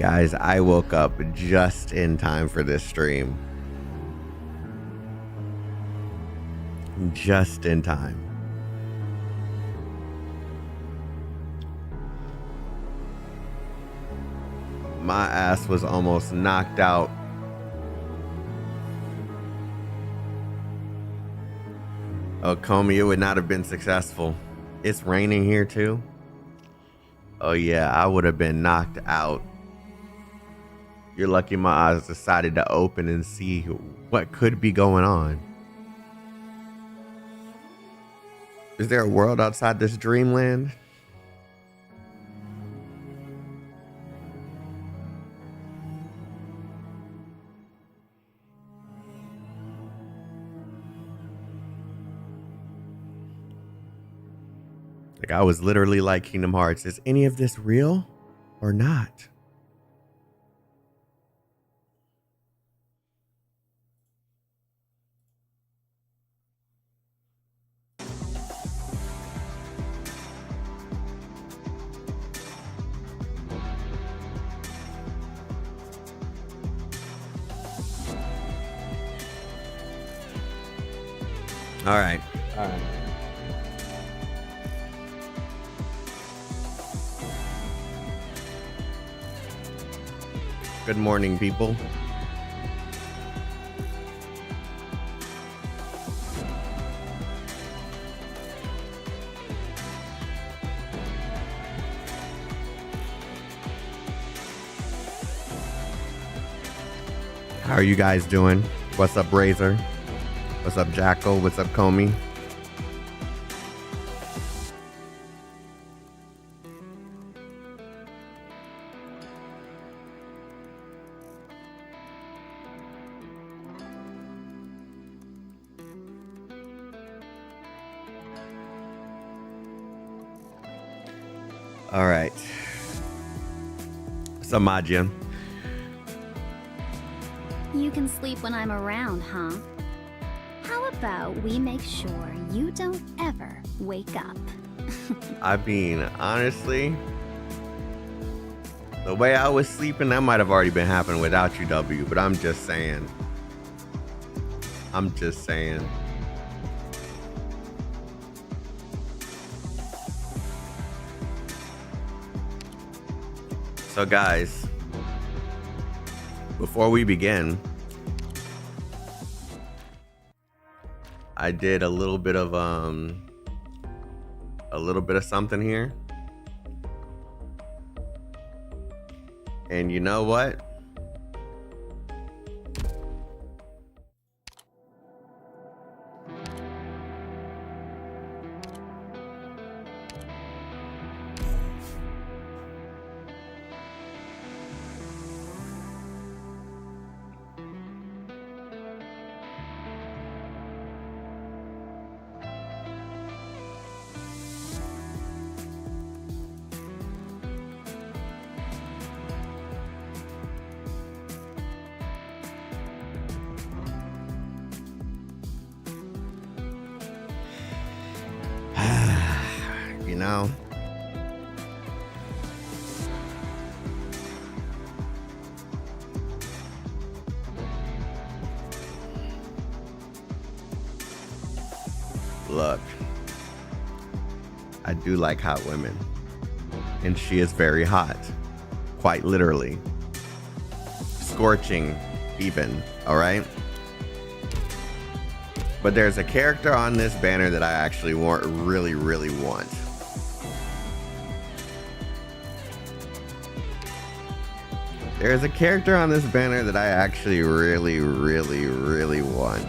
Guys, I woke up just in time for this stream. Just in time. My ass was almost knocked out. Oh, Comey, it would not have been successful. It's raining here too. Oh yeah, I would have been knocked out. You're lucky my eyes decided to open and see what could be going on. Is there a world outside this dreamland? Like, I was literally like Kingdom Hearts. Is any of this real or not? All right. All right. Good morning, people. How are you guys doing? What's up, Razor? What's up, Jackal? What's up, Comey? All right. What's up, Magia? You can sleep when I'm around, huh? How about we make sure you don't ever wake up? I mean, honestly, the way I was sleeping, that might have already been happening without you, W, but I'm just saying. I'm just saying. So guys, before we begin, I did a little bit of something here. And you know what? You know, look, I do like hot women, and she is very hot, quite literally, scorching even, all right? But there's a character on this banner that I actually really want. There's a character on this banner that I actually really want.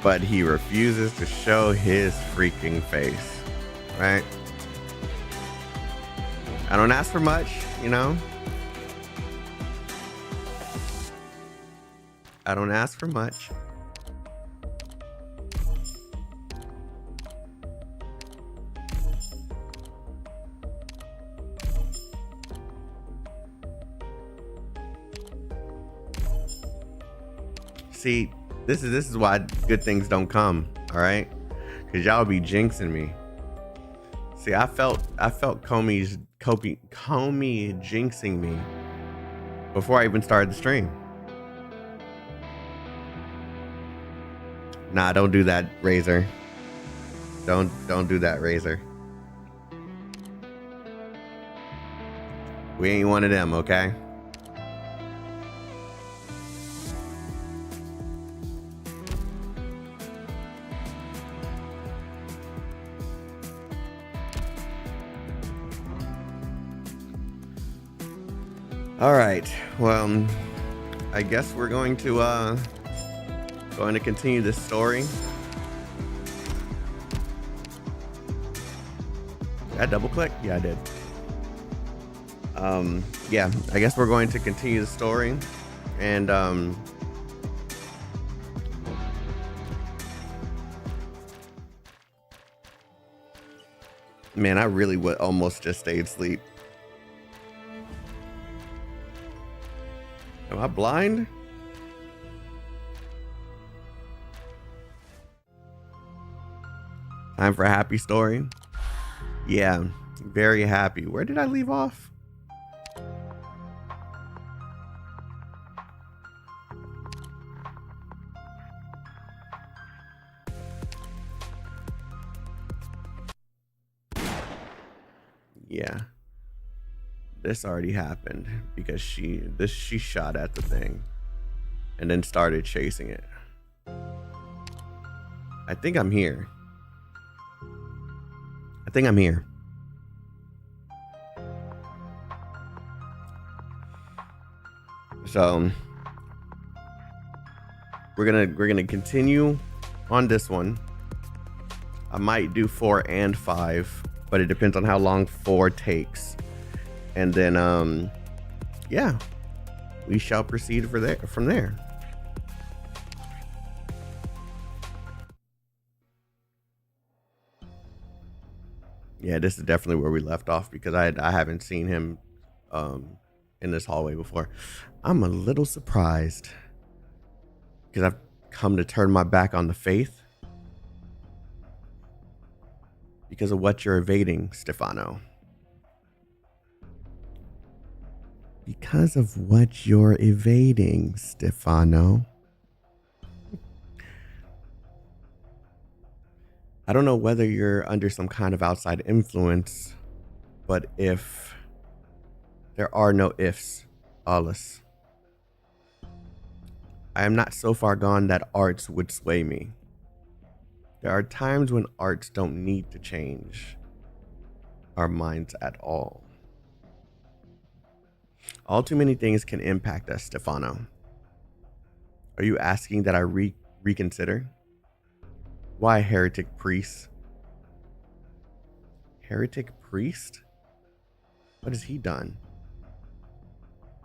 But he refuses to show his freaking face, right? I don't ask for much, you know? I don't ask for much. See, this is why good things don't come, all right? Cause y'all be jinxing me. See, I felt Comey jinxing me before I even started the stream. Nah, don't do that, Razor. Don't do that, Razor. We ain't one of them, okay? All right. Well, I guess we're going to continue this story. Did I double click? Yeah, I did. Yeah, I guess we're going to continue the story, and man, I really would almost just stayed asleep. Am I blind? Time for a happy story. Yeah, very happy. Where did I leave off? Yeah. This already happened because she shot at the thing and then started chasing it. I think I'm here. So we're gonna continue on this one. I might do 4 and 5, but it depends on how long 4 takes. And then yeah, we shall proceed from there. Yeah, this is definitely where we left off because I haven't seen him in this hallway before. I'm a little surprised because I've come to turn my back on the faith because of what you're evading, Stefano. Because of what you're evading, Stefano. I don't know whether you're under some kind of outside influence, but if there are no ifs, Alice, I am not so far gone that arts would sway me. There are times when arts don't need to change our minds at all. All too many things can impact us, Stefano. Are you asking that I reconsider? Why heretic priest? Heretic priest? What has he done?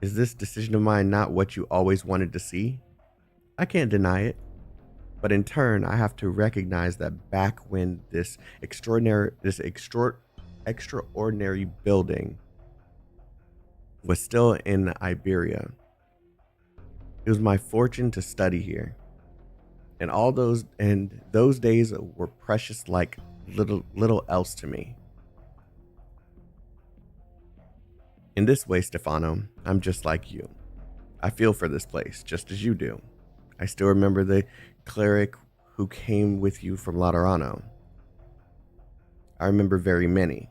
Is this decision of mine not what you always wanted to see? I can't deny it. But in turn, I have to recognize that back when this extraordinary building was still in Iberia, it was my fortune to study here. And those days were precious like little else to me. In this way, Stefano, I'm just like you. I feel for this place, just as you do. I still remember the cleric who came with you from Laterano. I remember very many.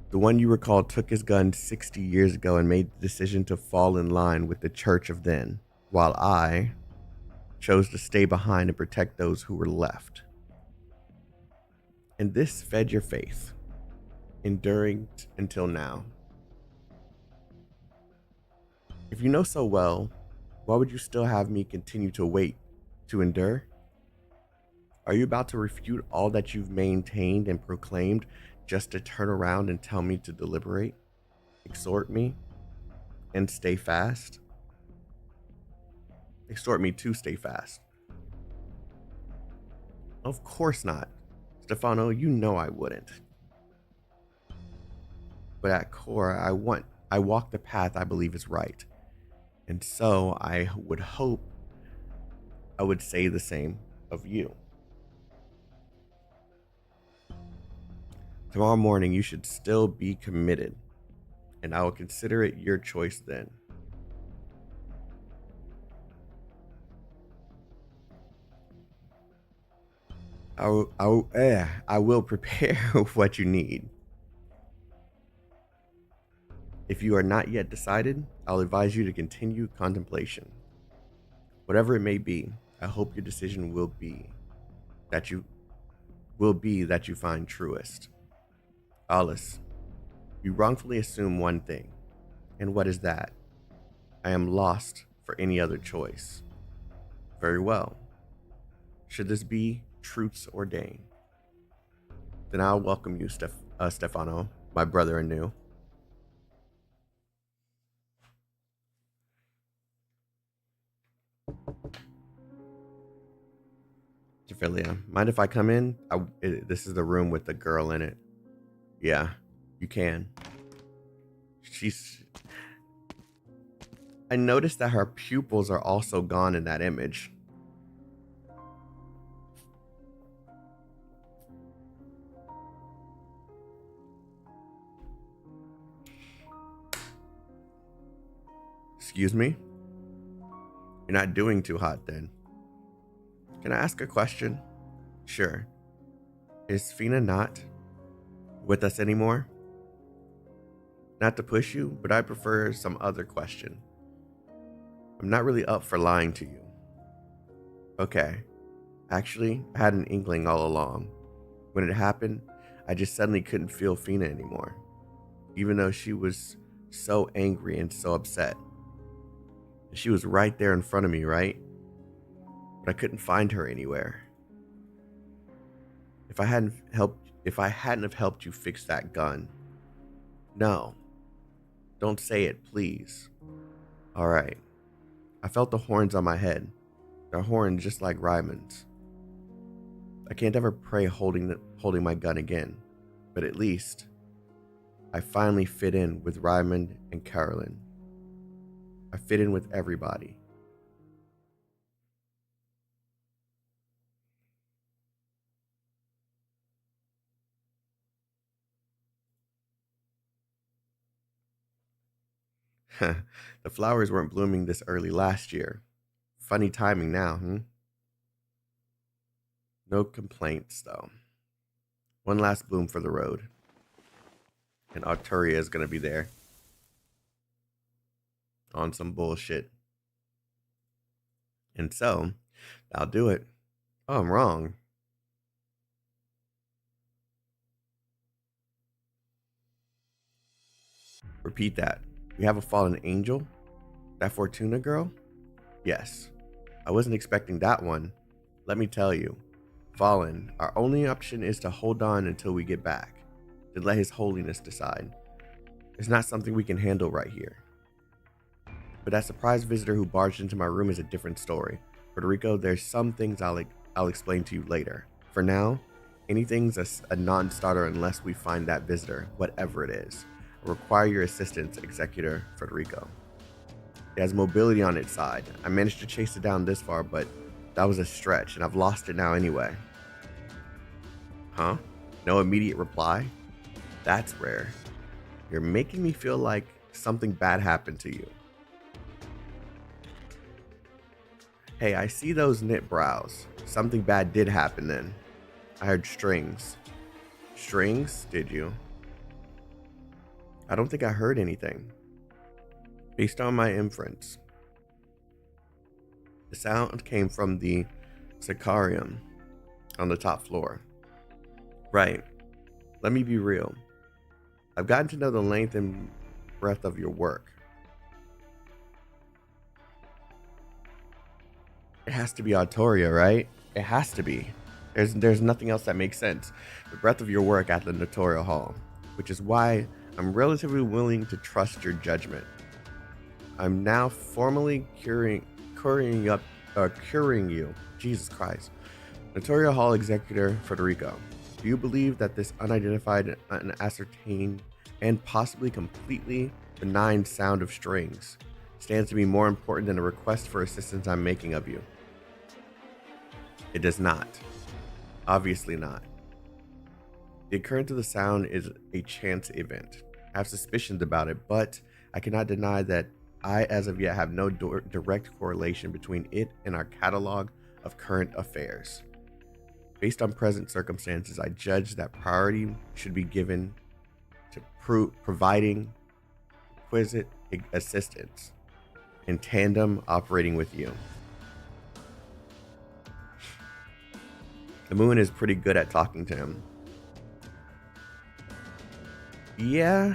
The one you recall took his gun 60 years ago and made the decision to fall in line with the church of then, while I chose to stay behind and protect those who were left. And this fed your faith, enduring until now. If you know so well, why would you still have me continue to wait, to endure? Are you about to refute all that you've maintained and proclaimed just to turn around and tell me to deliberate, exhort me, and stay fast? Exhort me to stay fast. Of course not. Stefano, you know I wouldn't. But at core, I walk the path I believe is right. And so I would hope I would say the same of you. Tomorrow morning, you should still be committed, and I will consider it your choice then. I will prepare what you need. If you are not yet decided, I'll advise you to continue contemplation. Whatever it may be, I hope your decision will be that you find truest. Alice, you wrongfully assume one thing, and what is that? I am lost for any other choice. Very well. Should this be truth's ordained, then I'll welcome you, Stefano, my brother anew. Ophelia, mind if I come in? This is the room with the girl in it. Yeah, you can. I noticed that her pupils are also gone in that image. Excuse me? You're not doing too hot then. Can I ask a question? Sure. Is Fina not with us anymore? Not to push you, but I prefer some other question. I'm not really up for lying to you. Okay. Actually, I had an inkling all along. When it happened, I just suddenly couldn't feel Fina anymore. Even though she was so angry and so upset. She was right there in front of me, right? But I couldn't find her anywhere. If I hadn't have helped you fix that gun. No. Don't say it, please. All right. I felt the horns on my head. They're horns just like Ryman's. I can't ever pray holding my gun again, but at least I finally fit in with Ryman and Carolyn. I fit in with everybody. The flowers weren't blooming this early last year. Funny timing now, No complaints, though. One last bloom for the road. And Arturia is going to be there. On some bullshit. And so, I'll do it. Oh, I'm wrong. Repeat that. We have a fallen angel? That Fortuna girl? Yes. I wasn't expecting that one. Let me tell you. Fallen, our only option is to hold on until we get back. To let His Holiness decide. It's not something we can handle right here. But that surprise visitor who barged into my room is a different story. Federico, there's some things I'll explain to you later. For now, anything's a non-starter unless we find that visitor, whatever it is. I require your assistance, Executor Federico. It has mobility on its side. I managed to chase it down this far, but that was a stretch, and I've lost it now anyway. Huh? No immediate reply? That's rare. You're making me feel like something bad happened to you. Hey, I see those knit brows. Something bad did happen then. I heard strings. Strings? Did you? I don't think I heard anything. Based on my inference, the sound came from the Sicarium on the top floor. Right. Let me be real. I've gotten to know the length and breadth of your work. It has to be Arturia, right? It has to be. There's nothing else that makes sense. The breadth of your work at the Notarial Hall, which is why I'm relatively willing to trust your judgment. I'm now formally curing you. Jesus Christ. Notarial Hall Executor Federico, do you believe that this unidentified, unascertained, and possibly completely benign sound of strings stands to be more important than a request for assistance I'm making of you? It does not. Obviously not. The occurrence of the sound is a chance event. I have suspicions about it, but I cannot deny that I, as of yet, have no direct correlation between it and our catalog of current affairs. Based on present circumstances, I judge that priority should be given to providing requisite assistance in tandem operating with you. The moon is pretty good at talking to him. Yeah,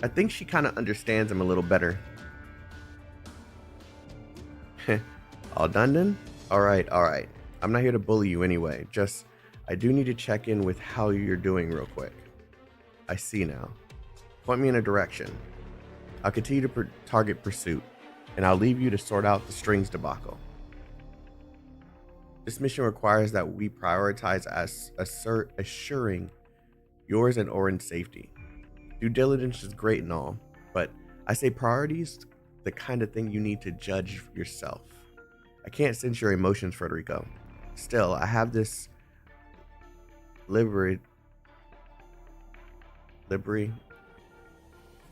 I think she kind of understands him a little better. All done then? All right. I'm not here to bully you anyway. Just, I do need to check in with how you're doing real quick. I see now. Point me in a direction. I'll continue to target pursuit, and I'll leave you to sort out the strings debacle. This mission requires that we prioritize assuring yours and Orin's safety. Due diligence is great and all, but I say priorities, the kind of thing you need to judge yourself. I can't sense your emotions, Federico. Still, I have this livery friend.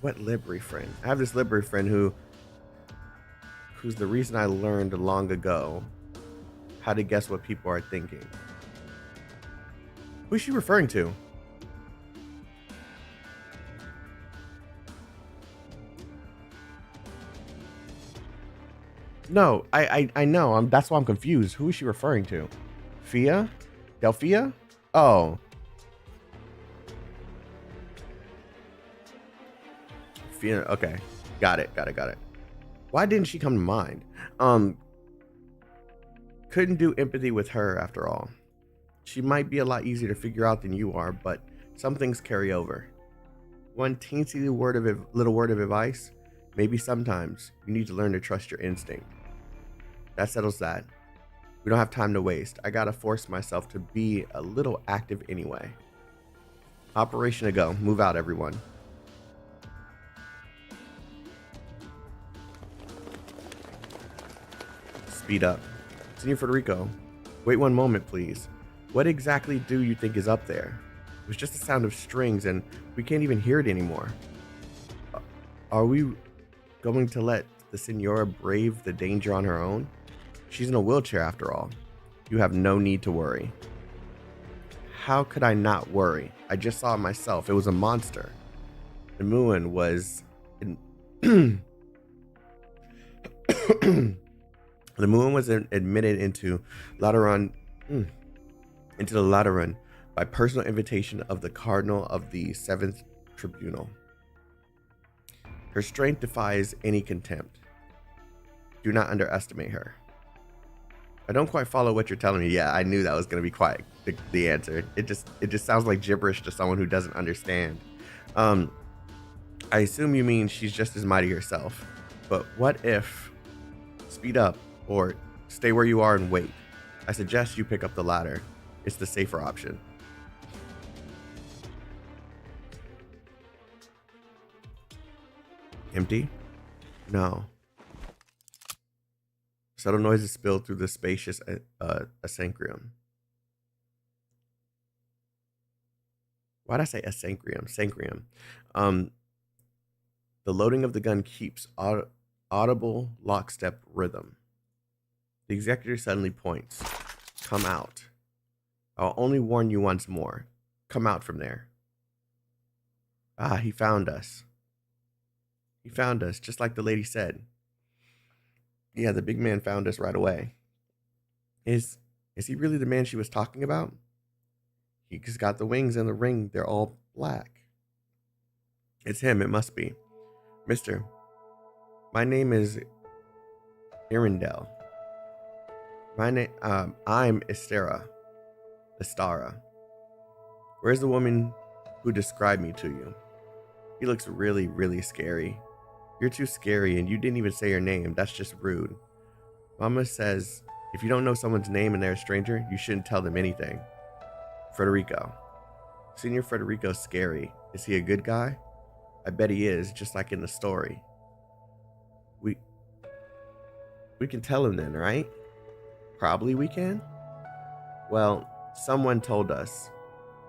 I have this livery friend who's the reason I learned long ago how to guess what people are thinking. Who's she referring to? No, I know. That's why I'm confused. Who is she referring to? Fia? Delphia? Oh. Fia, okay. Got it. Why didn't she come to mind? Couldn't do empathy with her after all. She might be a lot easier to figure out than you are, but some things carry over. One teensy little word of advice, maybe sometimes you need to learn to trust your instinct. That settles that. We don't have time to waste. I gotta force myself to be a little active anyway. Operation to go. Move out, everyone. Speed up. Senor Federico, wait one moment, please. What exactly do you think is up there? It was just the sound of strings and we can't even hear it anymore. Are we going to let the Senora brave the danger on her own? She's in a wheelchair after all. You have no need to worry. How could I not worry? I just saw it myself. It was a monster. The moon was... The moon was admitted into the Lateran by personal invitation of the Cardinal of the 7th Tribunal. Her strength defies any contempt. Do not underestimate her. I don't quite follow what you're telling me. Yeah, I knew that was going to be quite the answer. It just sounds like gibberish to someone who doesn't understand. I assume you mean she's just as mighty herself. But what if... Speed up. Or stay where you are and wait. I suggest you pick up the latter. It's the safer option. Empty? No. Subtle noises spilled through the spacious asancrium. Why did I say asancrium? Sancrium. The loading of the gun keeps audible lockstep rhythm. The executor suddenly points. Come out. I'll only warn you once more. Come out from there. Ah, he found us. He found us, just like the lady said. Yeah, the big man found us right away. Is he really the man she was talking about? He's got the wings and the ring. They're all black. It's him, it must be. Mister, my name is Irindel. I'm Estara. Where's the woman who described me to you? He looks really, really scary. You're too scary and you didn't even say your name. That's just rude. Mama says, if you don't know someone's name and they're a stranger, you shouldn't tell them anything. Federico. Senor Federico's scary. Is he a good guy? I bet he is, just like in the story. We can tell him then, right? Probably we can? Well, someone told us.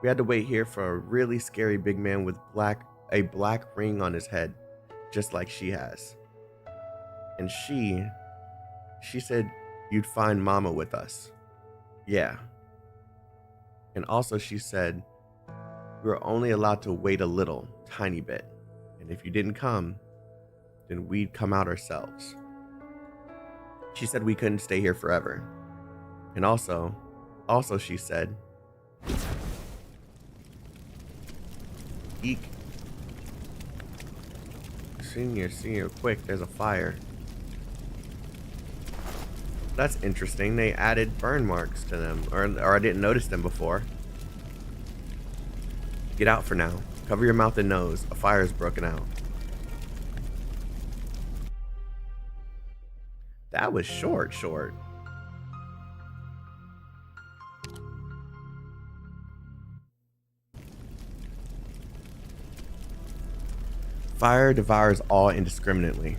We had to wait here for a really scary big man with a black ring on his head, just like she has. And she said you'd find Mama with us. Yeah. And also she said we were only allowed to wait a little, tiny bit. And if you didn't come, then we'd come out ourselves. She said we couldn't stay here forever. And also she said, eek. Senior, quick, there's a fire. That's interesting. They added burn marks to them, or I didn't notice them before. Get out for now. Cover your mouth and nose. A fire's broken out. That was short. Fire devours all indiscriminately.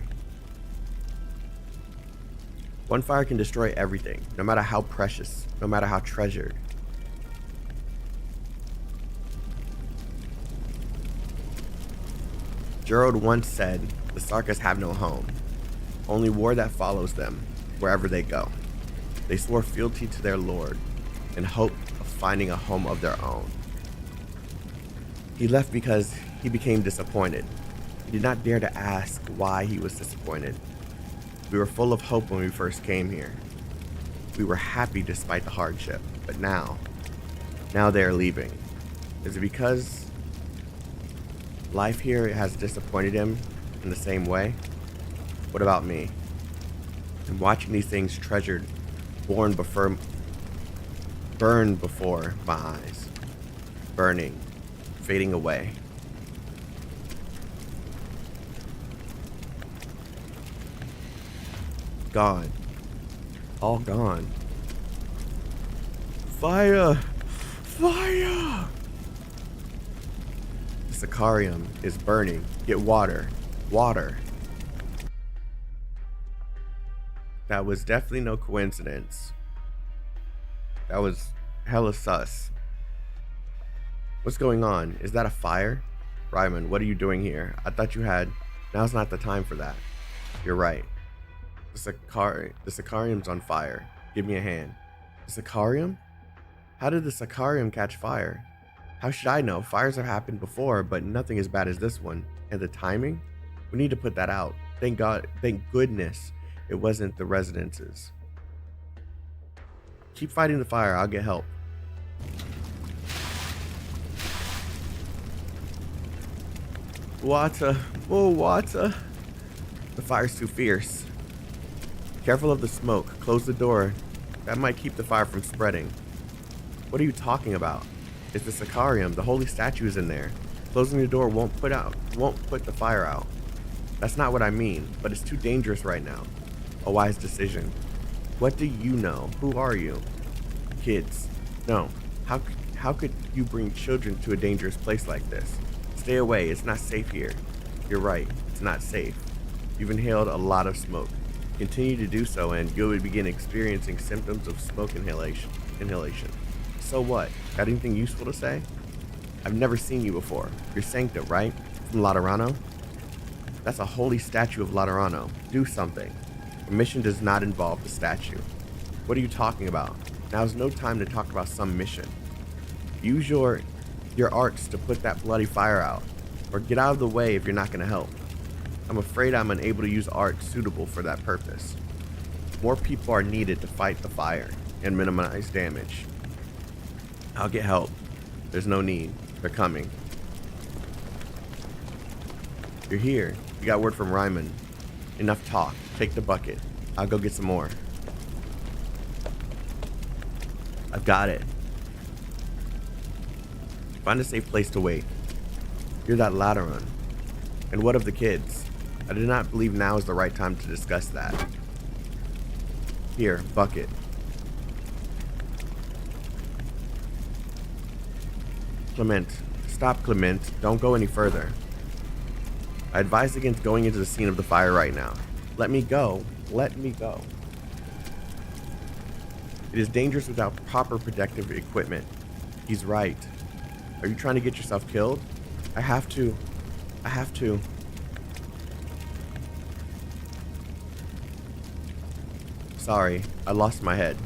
One fire can destroy everything, no matter how precious, no matter how treasured. Gerald once said, the Sarkas have no home, only war that follows them wherever they go. They swore fealty to their lord in hope of finding a home of their own. He left because he became disappointed. He did not dare to ask why he was disappointed. We were full of hope when we first came here. We were happy despite the hardship, but now they are leaving. Is it because life here has disappointed him in the same way? What about me? I'm watching these things treasured, burn before my eyes, burning, fading away. Gone. All gone. Fire! Fire! The Sicarium is burning. Get water. Water. That was definitely no coincidence. That was hella sus. What's going on? Is that a fire? Ryman, what are you doing here? I thought you had... Now's not the time for that. You're right. The Sicarium's on fire. Give me a hand. The Sicarium? How did the Sicarium catch fire? How should I know? Fires have happened before, but nothing as bad as this one. And the timing? We need to put that out. Thank goodness it wasn't the residences. Keep fighting the fire. I'll get help. Water. Oh, water. The fire's too fierce. Careful of the smoke. Close the door. That might keep the fire from spreading. What are you talking about? It's the Sicarium. The holy statue is in there. Closing the door won't put the fire out. That's not what I mean, but it's too dangerous right now. A wise decision. What do you know? Who are you? Kids. No. How could you bring children to a dangerous place like this? Stay away. It's not safe here. You're right. It's not safe. You've inhaled a lot of smoke. Continue to do so and you will begin experiencing symptoms of smoke inhalation. So what? Got anything useful to say? I've never seen you before. You're Sancta, right? From Laterano? That's a holy statue of Laterano. Do something. A mission does not involve the statue. What are you talking about? Now's no time to talk about some mission. Use your arts to put that bloody fire out. Or get out of the way if you're not going to help. I'm afraid I'm unable to use art suitable for that purpose. More people are needed to fight the fire and minimize damage. I'll get help. There's no need. They're coming. You're here. You got word from Ryman. Enough talk. Take the bucket. I'll go get some more. I've got it. Find a safe place to wait. You're that Lateran. And what of the kids? I do not believe now is the right time to discuss that. Here, bucket. Clement. Stop, Clement. Don't go any further. I advise against going into the scene of the fire right now. Let me go. Let me go. It is dangerous without proper protective equipment. He's right. Are you trying to get yourself killed? I have to. I have to. Sorry, I lost my head.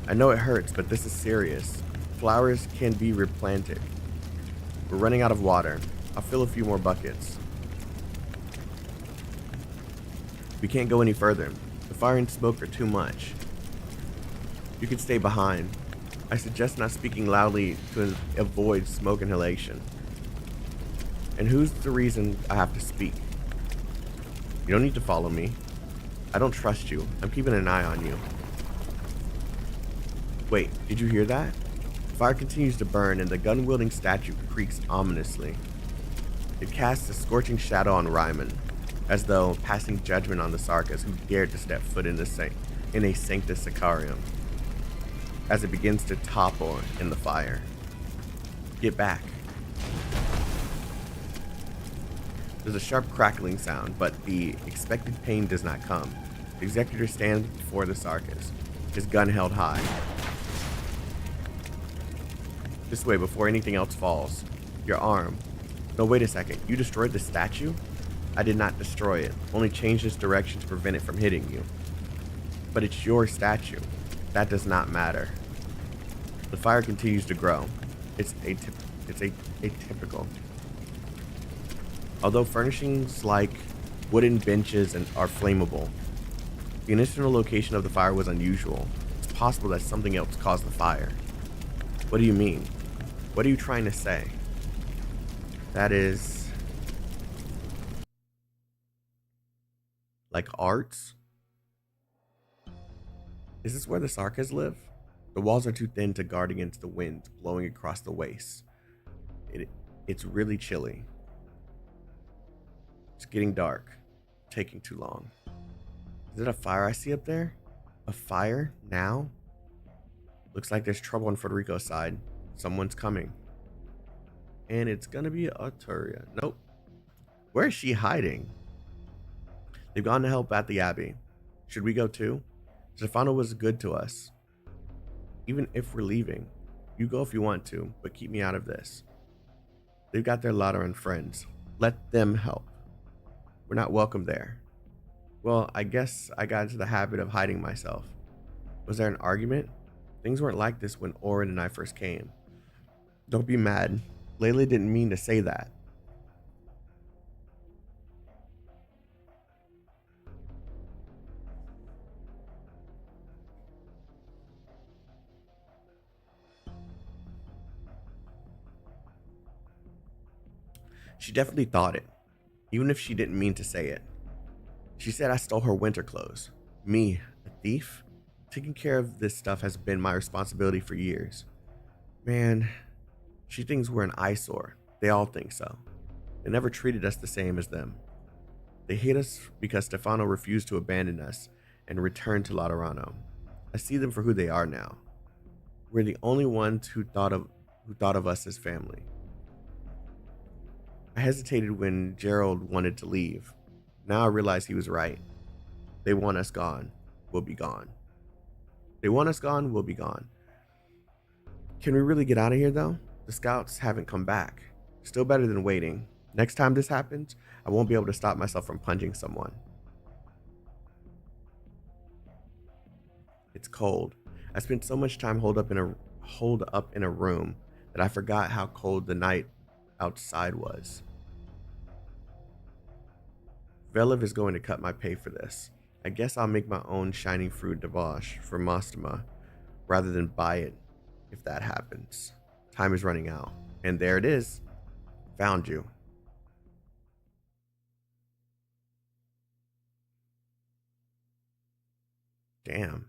I know it hurts, but this is serious. Flowers can be replanted. We're running out of water. I'll fill a few more buckets. We can't go any further. The fire and smoke are too much. You can stay behind. I suggest not speaking loudly to avoid smoke inhalation. And who's the reason I have to speak? You don't need to follow me. I don't trust you. I'm keeping an eye on you. Wait, did you hear that? The fire continues to burn and the gun-wielding statue creaks ominously. It casts a scorching shadow on Ryman, as though passing judgment on the Sarkas who dared to step foot in a Sanctus Sicarium, as it begins to topple in the fire. Get back. There's a sharp crackling sound, but the expected pain does not come. The executor stands before the Sarkas, his gun held high. This way before anything else falls. Your arm. No, wait a second. You destroyed the statue? I did not destroy it, only changed its direction to prevent it from hitting you. But it's your statue. That does not matter. The fire continues to grow. It's atypical. Although furnishings like wooden benches are flammable, the initial location of the fire was unusual. It's possible that something else caused the fire. What do you mean? What are you trying to say? That is... like arts? Is this where the Sarkas live? The walls are too thin to guard against the winds blowing across the waste. It's really chilly. It's getting dark. Taking too long. Is it a fire I see up there? A fire? Now? Looks like there's trouble on Federico's side. Someone's coming. And it's gonna be Arturia. Nope. Where is she hiding? They've gone to help at the Abbey. Should we go too? Stefano was good to us. Even if we're leaving, you go if you want to, but keep me out of this. They've got their Lateran friends. Let them help. We're not welcome there. Well, I guess I got into the habit of hiding myself. Was there an argument? Things weren't like this when Orin and I first came. Don't be mad. Layla didn't mean to say that. She definitely thought it, even if she didn't mean to say it. She said I stole her winter clothes. Me, a thief? Taking care of this stuff has been my responsibility for years. Man, she thinks we're an eyesore. They all think so. They never treated us the same as them. They hate us because Stefano refused to abandon us and return to Laterano. I see them for who they are now. We're the only ones who thought of us as family. I hesitated when Gerald wanted to leave. Now I realize he was right. They want us gone. We'll be gone. They want us gone. We'll be gone. Can we really get out of here though? The scouts haven't come back. Still better than waiting. Next time this happens, I won't be able to stop myself from punching someone. It's cold. I spent so much time holed up in a room that I forgot how cold the night outside was. Velev is going to cut my pay for this. I guess I'll make my own shining fruit debauch for Mostama rather than buy it if that happens. Time is running out. And there it is. Found you. Damn.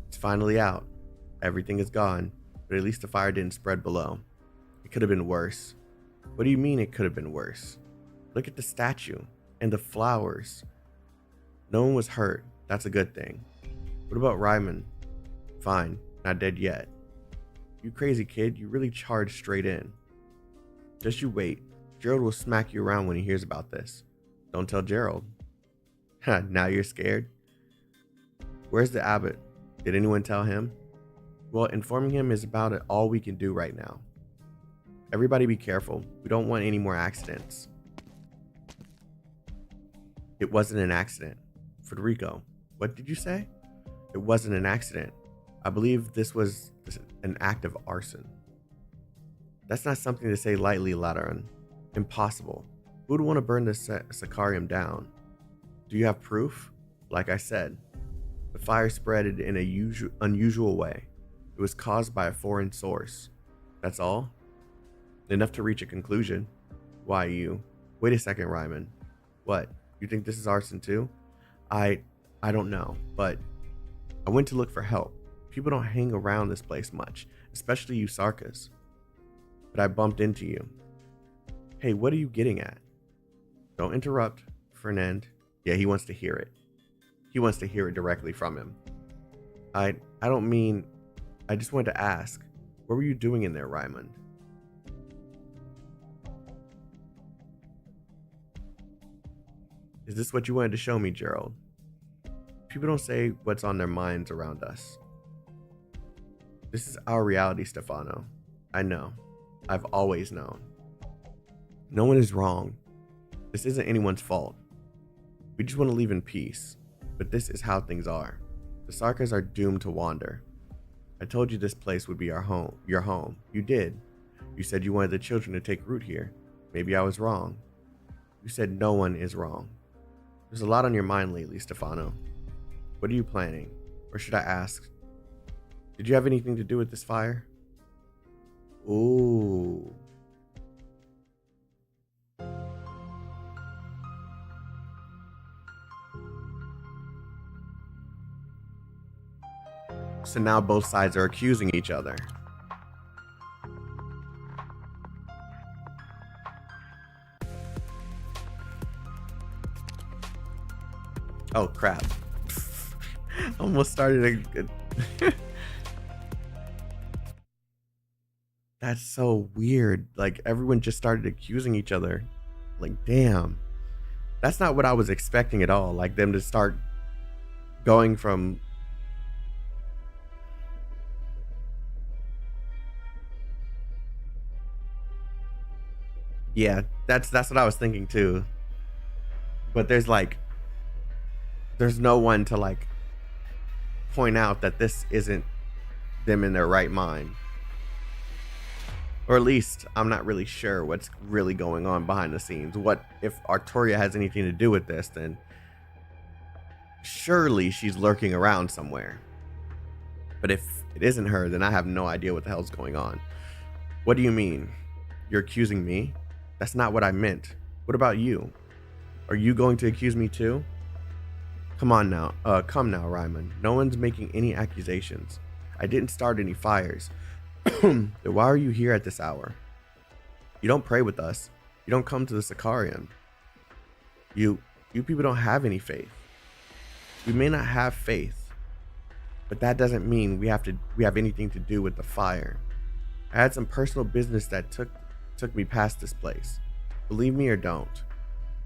It's finally out. Everything is gone, but at least the fire didn't spread below. It could have been worse. What do you mean it could have been worse? Look at the statue and the flowers. No one was hurt. That's a good thing. What about Ryman? Fine, not dead yet. You crazy kid, you really charged straight in. Just you wait. Gerald will smack you around when he hears about this. Don't tell Gerald. Now you're scared? Where's the abbot? Did anyone tell him? Well, informing him is about it all we can do right now. Everybody be careful. We don't want any more accidents. It wasn't an accident. Federico, what did you say? It wasn't an accident. I believe this was an act of arson. That's not something to say lightly, Ladaran. Impossible. Who would want to burn the Sicarium down? Do you have proof? Like I said, the fire spread in a unusual way. It was caused by a foreign source. That's all? Enough to reach a conclusion. Why you? Wait a second, Ryman. What? You think this is arson too? I don't know, but I went to look for help. People don't hang around this place much, especially you Sarkas. But I bumped into you. Hey, what are you getting at? Don't interrupt, Fernand. Yeah, he wants to hear it. He wants to hear it directly from him. I don't mean... I just wanted to ask, what were you doing in there, Raymond? Is this what you wanted to show me, Gerald? People don't say what's on their minds around us. This is our reality, Stefano. I know. I've always known. No one is wrong. This isn't anyone's fault. We just want to leave in peace. But this is how things are. The Sarkas are doomed to wander. I told you this place would be our home. Your home. You did. You said you wanted the children to take root here. Maybe I was wrong. You said no one is wrong. There's a lot on your mind lately, Stefano. What are you planning? Or should I ask, did you have anything to do with this fire? Ooh. So now both sides are accusing each other. Oh crap. Almost started a... That's so weird. Like everyone just started accusing each other. Like damn. That's not what I was expecting at all. Like them to start going from... Yeah, that's what I was thinking too. But there's no one to like point out that this isn't them in their right mind. Or at least I'm not really sure what's really going on behind the scenes. What if Arturia has anything to do with this, then surely she's lurking around somewhere. But if it isn't her, then I have no idea what the hell's going on. What do you mean? You're accusing me? That's not what I meant. What about you? Are you going to accuse me too? Come now, Ryman. No one's making any accusations. I didn't start any fires. Then why are you here at this hour? You don't pray with us. You don't come to the Sicarium. You people don't have any faith. We may not have faith, but that doesn't mean we have anything to do with the fire. I had some personal business that took me past this place. Believe me or don't.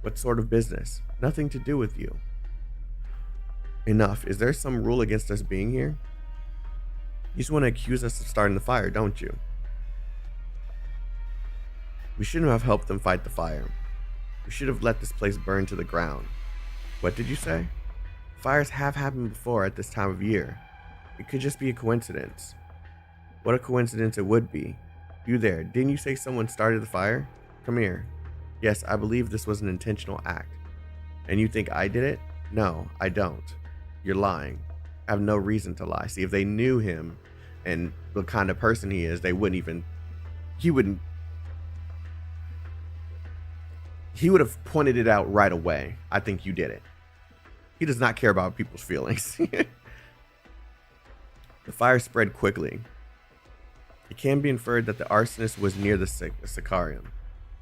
What sort of business? Nothing to do with you. Enough. Is there some rule against us being here? You just want to accuse us of starting the fire, don't you? We shouldn't have helped them fight the fire. We should have let this place burn to the ground. What did you say? Fires have happened before at this time of year. It could just be a coincidence. What a coincidence it would be. You there, didn't you say someone started the fire? Come here. Yes, I believe this was an intentional act. And you think I did it? No, I don't. You're lying. I have no reason to lie. See, if they knew him and the kind of person he is, he would have pointed it out right away. I think you did it. He does not care about people's feelings. The fire spread quickly. It can be inferred that the arsonist was near the Sicarium.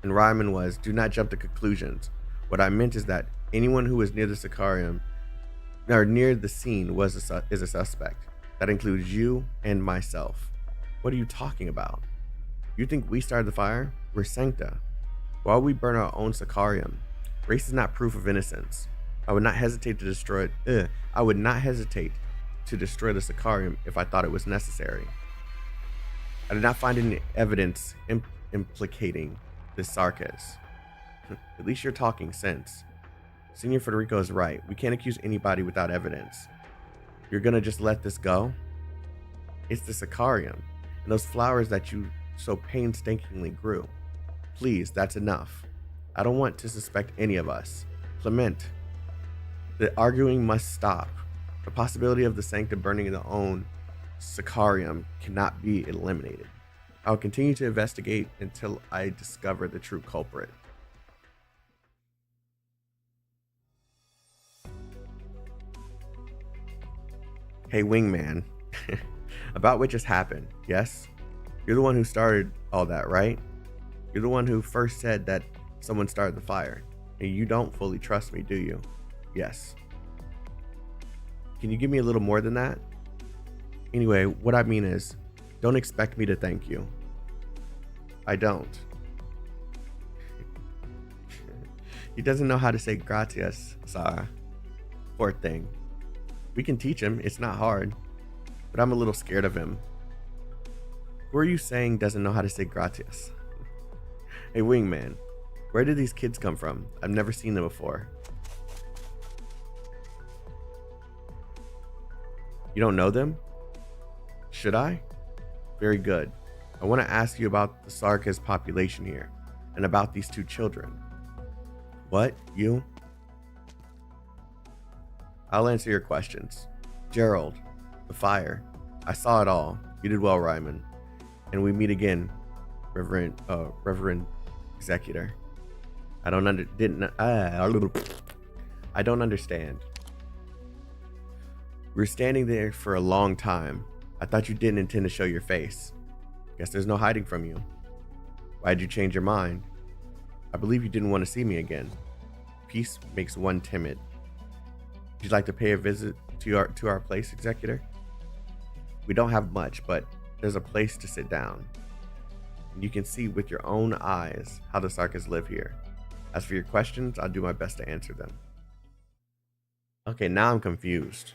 And Ryman was, do not jump to conclusions. What I meant is that anyone who was near the Sicarium or near the scene is a suspect. That includes you and myself. What are you talking about? You think we started the fire? We're Sancta. Why would we burn our own Sicarium? Race is not proof of innocence. I would not hesitate to destroy it. I would not hesitate to destroy the Sicarium if I thought it was necessary. I did not find any evidence implicating the Sarkis. At least you're talking sense. Senor Federico is right. We can't accuse anybody without evidence. You're gonna just let this go? It's the Sicarium, and those flowers that you so painstakingly grew. Please, that's enough. I don't want to suspect any of us. Clement, the arguing must stop. The possibility of the Sancta burning their own Sicarium cannot be eliminated. I will continue to investigate until I discover the true culprit. Hey, Wingman. About what just happened, yes? You're the one who started all that, right? You're the one who first said that someone started the fire. And you don't fully trust me, do you? Yes. Can you give me a little more than that? Anyway, what I mean is, don't expect me to thank you. I don't. He doesn't know how to say gracias, Sarah. Poor thing. We can teach him, it's not hard. But I'm a little scared of him. Who are you saying doesn't know how to say gracias? Hey, Wingman, where did these kids come from? I've never seen them before. You don't know them? Should I? Very good. I want to ask you about the Sarkis population here, and about these two children. What? You? I'll answer your questions. Gerald, the fire. I saw it all. You did well, Ryman. And we meet again, Reverend Executor. I don't understand. We were standing there for a long time. I thought you didn't intend to show your face. Guess there's no hiding from you. Why'd you change your mind? I believe you didn't want to see me again. Peace makes one timid. Would you like to pay a visit to our place, Executor? We don't have much, but there's a place to sit down. And you can see with your own eyes how the Sarkis live here. As for your questions, I'll do my best to answer them. Okay, now I'm confused.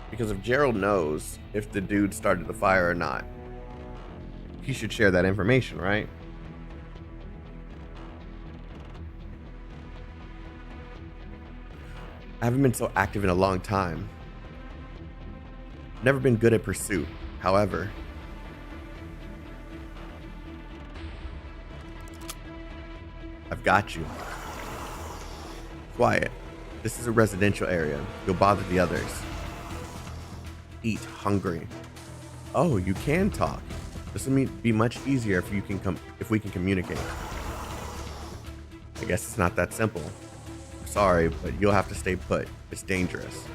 Because if Gerald knows if the dude started the fire or not, he should share that information, right? I haven't been so active in a long time. Never been good at pursuit, however. I've got you. Quiet. This is a residential area. You'll bother the others. Eat hungry. Oh, you can talk. This will be much easier if we can communicate. I guess it's not that simple. I'm sorry, but you'll have to stay put. It's dangerous.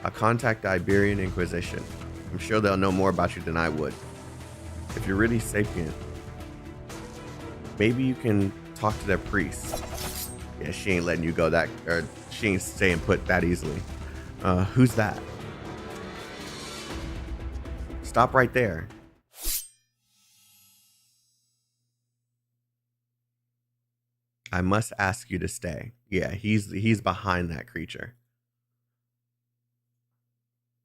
I'll contact the Iberian Inquisition. I'm sure they'll know more about you than I would. If you're really sapient, maybe you can talk to their priests. Yeah, she ain't letting you go that, or she ain't staying put that easily. Who's that? Stop right there. I must ask you to stay. Yeah, he's behind that creature.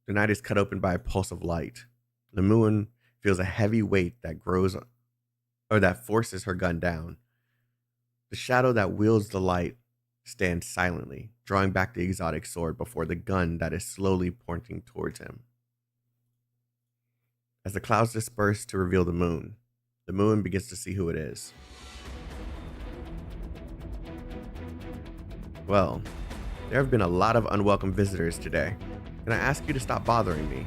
The night is cut open by a pulse of light. The moon feels a heavy weight that grows, or that forces her gun down. The shadow that wields the light stands silently, drawing back the exotic sword before the gun that is slowly pointing towards him. As the clouds disperse to reveal the moon begins to see who it is. Well, there have been a lot of unwelcome visitors today, and I ask you to stop bothering me.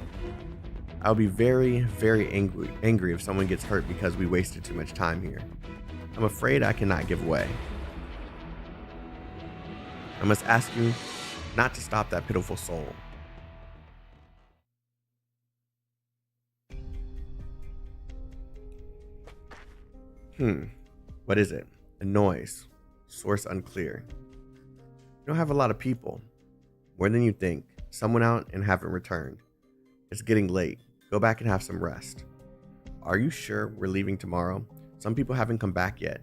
I'll be very, very angry if someone gets hurt because we wasted too much time here. I'm afraid I cannot give way. I must ask you not to stop that pitiful soul. What is it? A noise. Source unclear. You don't have a lot of people. More than you think. Someone out and haven't returned. It's getting late. Go back and have some rest. Are you sure we're leaving tomorrow? Some people haven't come back yet.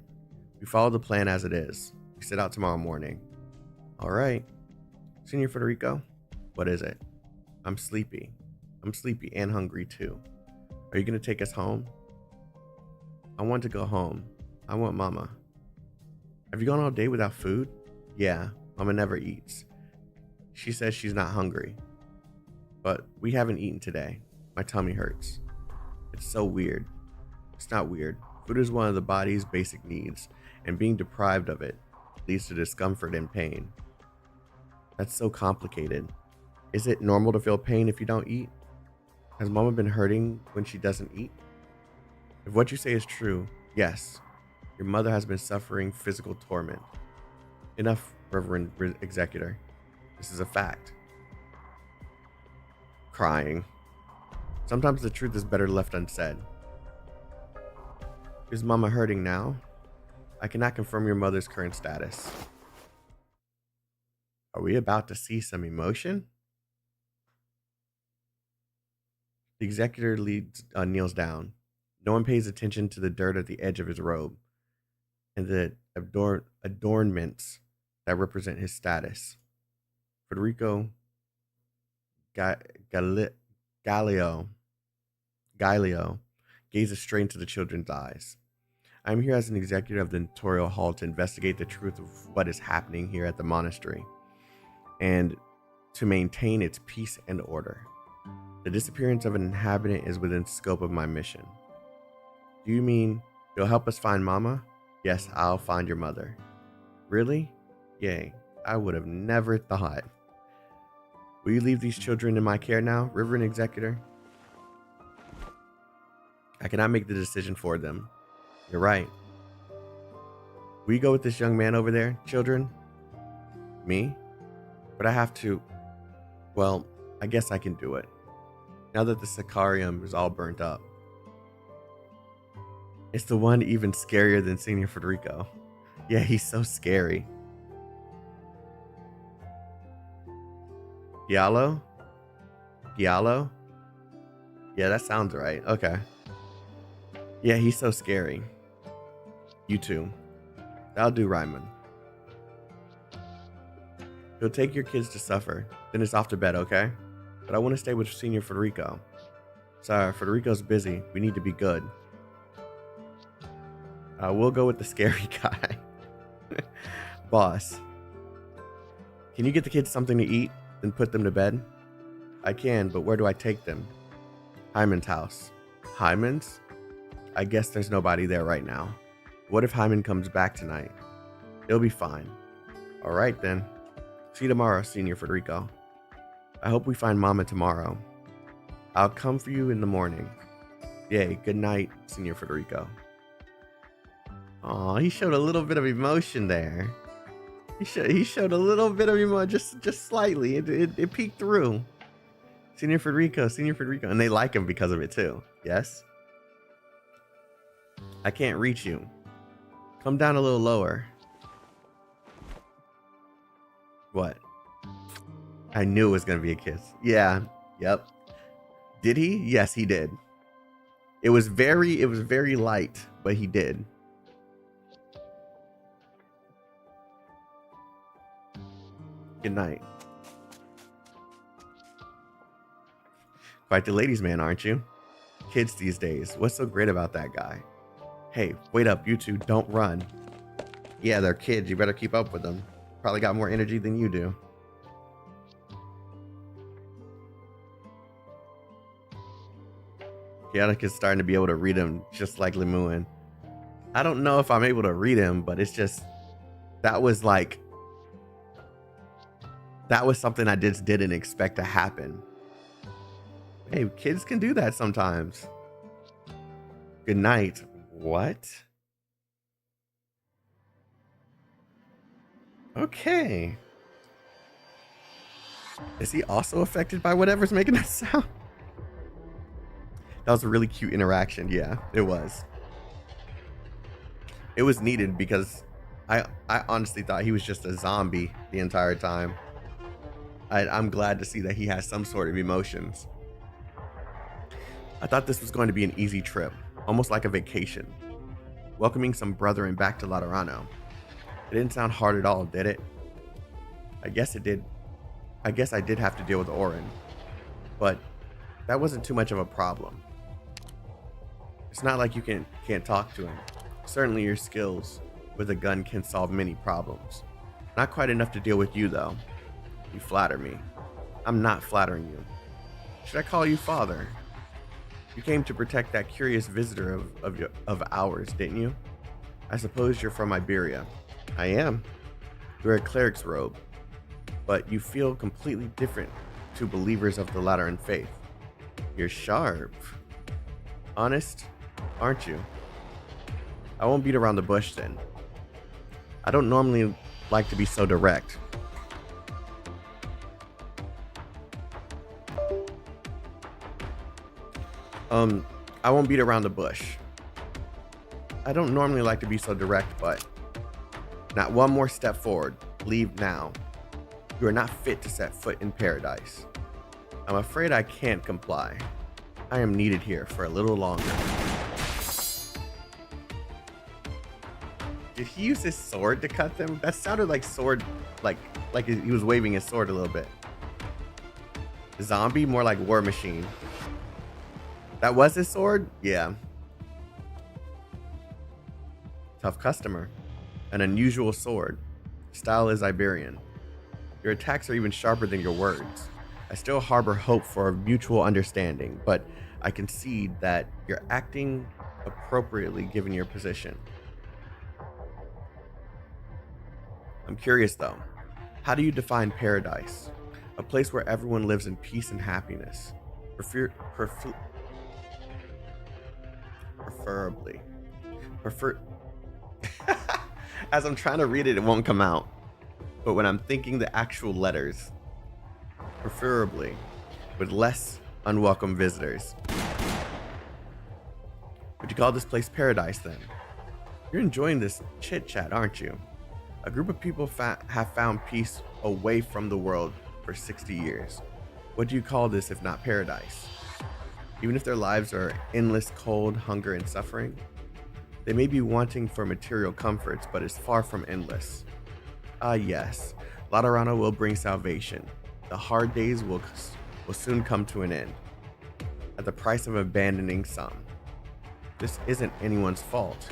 We follow the plan as it is. We set out tomorrow morning. All right. Senior Federico, what is it? I'm sleepy. I'm sleepy and hungry too. Are you going to take us home? I want to go home. I want Mama. Have you gone all day without food? Yeah, Mama never eats. She says she's not hungry. But we haven't eaten today. My tummy hurts. It's so weird. It's not weird. Food is one of the body's basic needs, and being deprived of it leads to discomfort and pain. That's so complicated. Is it normal to feel pain if you don't eat? Has Mama been hurting when she doesn't eat? If what you say is true, yes, your mother has been suffering physical torment. Enough, Reverend Executor. This is a fact. Crying. Sometimes the truth is better left unsaid. Is Mama hurting now? I cannot confirm your mother's current status. Are we about to see some emotion? The executor kneels down. No one pays attention to the dirt at the edge of his robe and the adornments that represent his status. Federico Galileo gazes straight into the children's eyes. I am here as an executor of the Notarial Hall to investigate the truth of what is happening here at the monastery and to maintain its peace and order. The disappearance of an inhabitant is within scope of my mission. Do you mean you'll help us find Mama? Yes, I'll find your mother. Really? Yay, I would have never thought. Will you leave these children in my care now, Reverend Executor? I cannot make the decision for them. You're right. Will you go with this young man over there, children? Me? But I have to... Well, I guess I can do it. Now that the Sicarium is all burnt up. It's the one even scarier than Senior Federico. Yeah, he's so scary. Giallo? Giallo? Yeah, that sounds right. Okay. Yeah, he's so scary. You too. That'll do, Ryman. He'll take your kids to suffer. Then it's off to bed, okay? But I want to stay with Senior Federico. Sorry, Federico's busy. We need to be good. We'll go with the scary guy. Boss. Can you get the kids something to eat, then put them to bed? I can, but where do I take them? Hyman's house. Hyman's? I guess there's nobody there right now. What if Hyman comes back tonight? He'll be fine. All right, then. See you tomorrow, Senior Federico. I hope we find Mama tomorrow. I'll come for you in the morning. Yay, good night, Senior Federico. Aw, he showed a little bit of emotion there. He showed a little bit of emotion, just slightly. It peeked through. Senior Federico. And they like him because of it too. Yes? I can't reach you. Come down a little lower. What? I knew it was going to be a kiss. Yeah. Yep. Did he? Yes, he did. It was very light, but he did. Good night. Quite the ladies' man, aren't you? Kids these days. What's so great about that guy? Hey, wait up, you two. Don't run. Yeah, they're kids. You better keep up with them. Probably got more energy than you do. Chaotik is starting to be able to read him just like Lemuin. I don't know if I'm able to read him, but it's just... That was something I just didn't expect to happen. Hey, kids can do that sometimes. Good night. What? Okay. Is he also affected by whatever's making that sound? That was a really cute interaction. Yeah, it was. It was needed because I honestly thought he was just a zombie the entire time. I'm glad to see that he has some sort of emotions. I thought this was going to be an easy trip, almost like a vacation. Welcoming some brethren back to Laterano. It didn't sound hard at all, did it? I guess it did. I guess I did have to deal with Orin, but that wasn't too much of a problem. It's not like you can't talk to him. Certainly your skills with a gun can solve many problems. Not quite enough to deal with you though. You flatter me. I'm not flattering you. Should I call you father? You came to protect that curious visitor of ours, didn't you? I suppose you're from Iberia. I am. You're a cleric's robe, but you feel completely different to believers of the Lateran faith. You're sharp. Honest, aren't you? I won't beat around the bush then. I don't normally like to be so direct. I won't beat around the bush. I don't normally like to be so direct, but not one more step forward. Leave now. You are not fit to set foot in paradise. I'm afraid I can't comply. I am needed here for a little longer. Did he use his sword to cut them? That sounded like sword, like he was waving his sword a little bit. Zombie, more like war machine. That was his sword? Yeah. Tough customer. An unusual sword. Style is Iberian. Your attacks are even sharper than your words. I still harbor hope for a mutual understanding, but I concede that you're acting appropriately given your position. I'm curious though. How do you define paradise? A place where everyone lives in peace and happiness. Preferably. As I'm trying to read it, it won't come out. But when I'm thinking the actual letters, preferably with less unwelcome visitors. Would you call this place paradise then? You're enjoying this chit chat, aren't you? A group of people have found peace away from the world for 60 years. What do you call this if not paradise? Even if their lives are endless cold, hunger, and suffering, they may be wanting for material comforts, but it's far from endless. Ah yes, Laterano will bring salvation. The hard days will soon come to an end, at the price of abandoning some. This isn't anyone's fault.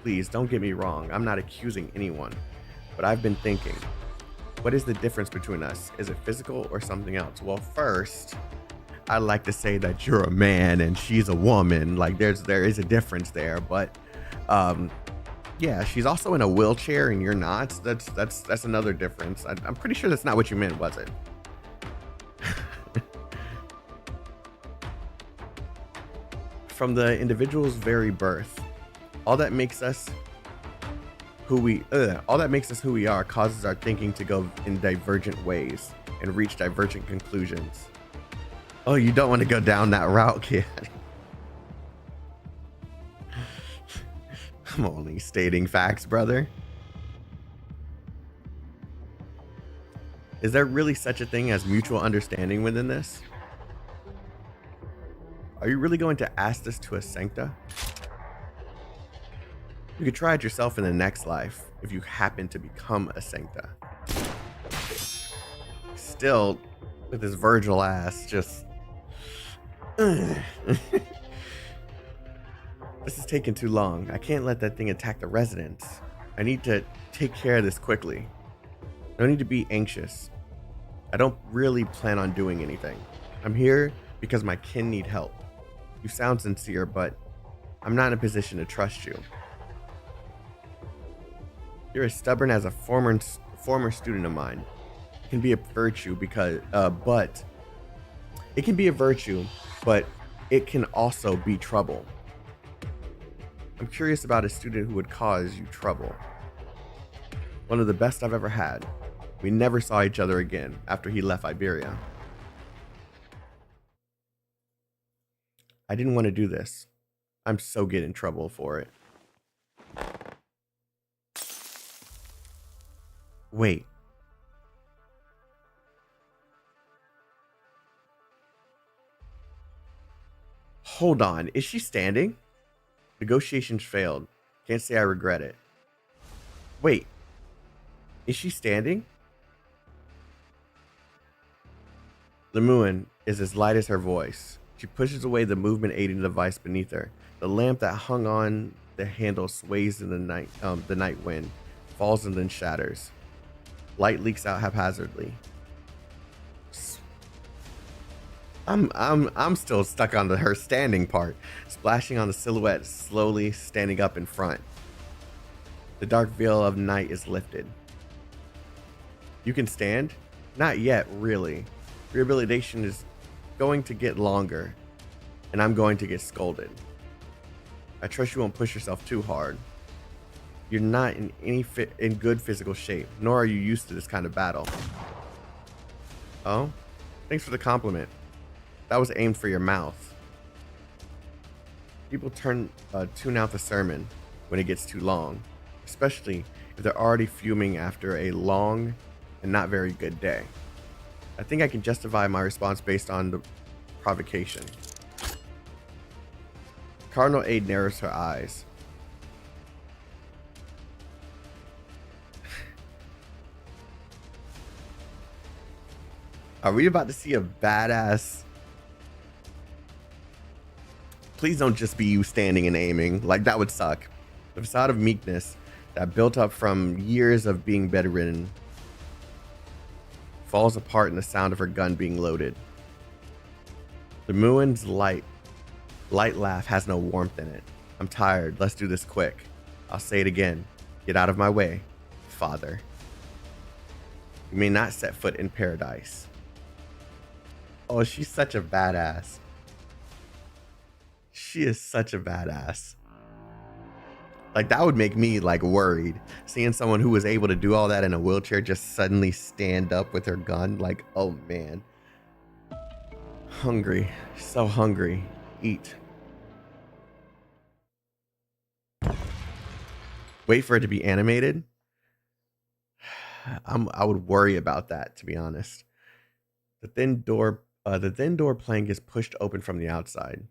Please don't get me wrong, I'm not accusing anyone, but I've been thinking, what is the difference between us? Is it physical or something else? Well, first, I'd like to say that you're a man and she's a woman. Like there is a difference there, but yeah, she's also in a wheelchair and you're not. That's another difference. I'm pretty sure that's not what you meant, was it? From the individual's very birth, all that makes us who we are causes our thinking to go in divergent ways and reach divergent conclusions. Oh, you don't want to go down that route, kid. I'm only stating facts, brother. Is there really such a thing as mutual understanding within this? Are you really going to ask this to a sancta? You could try it yourself in the next life if you happen to become a sancta. Still, with this Virgil ass, just... This is taking too long. I can't let that thing attack the residents. I need to take care of this quickly. No need to be anxious. I don't really plan on doing anything. I'm here because my kin need help. You sound sincere, but I'm not in a position to trust you. You're as stubborn as a former student of mine. It can be a virtue but it can also be trouble. I'm curious about a student who would cause you trouble. One of the best I've ever had. We never saw each other again after he left Iberia. I didn't want to do this. I'm so get in trouble for it. Wait. Hold on. Is she standing? Negotiations failed. Can't say I regret it. Wait. Is she standing? Lemuin is as light as her voice. She pushes away the movement aiding device beneath her. The lamp that hung on the handle sways in the night wind, falls and then shatters. Light leaks out haphazardly. I'm still stuck on her standing part, splashing on the silhouette, slowly standing up in front. The dark veil of night is lifted. You can stand? Not yet, really. Rehabilitation is going to get longer, and I'm going to get scolded. I trust you won't push yourself too hard. You're not in good physical shape, nor are you used to this kind of battle. Oh? Thanks for the compliment. That was aimed for your mouth. People tune out the sermon when it gets too long, especially if they're already fuming after a long and not very good day. I think I can justify my response based on the provocation. Cardinal Aide narrows her eyes. Are we about to see a badass? Please don't just be you standing and aiming. Like, that would suck. The facade of meekness that built up from years of being bedridden falls apart in the sound of her gun being loaded. Lemuin's light laugh has no warmth in it. I'm tired. Let's do this quick. I'll say it again. Get out of my way, Father. You may not set foot in paradise. Oh, she's such a badass. She is such a badass. Like, that would make me, like, worried. Seeing someone who was able to do all that in a wheelchair just suddenly stand up with her gun. Like, oh, man. Hungry. So hungry. Eat. Wait for it to be animated? I would worry about that, to be honest. The thin door plank is pushed open from the outside.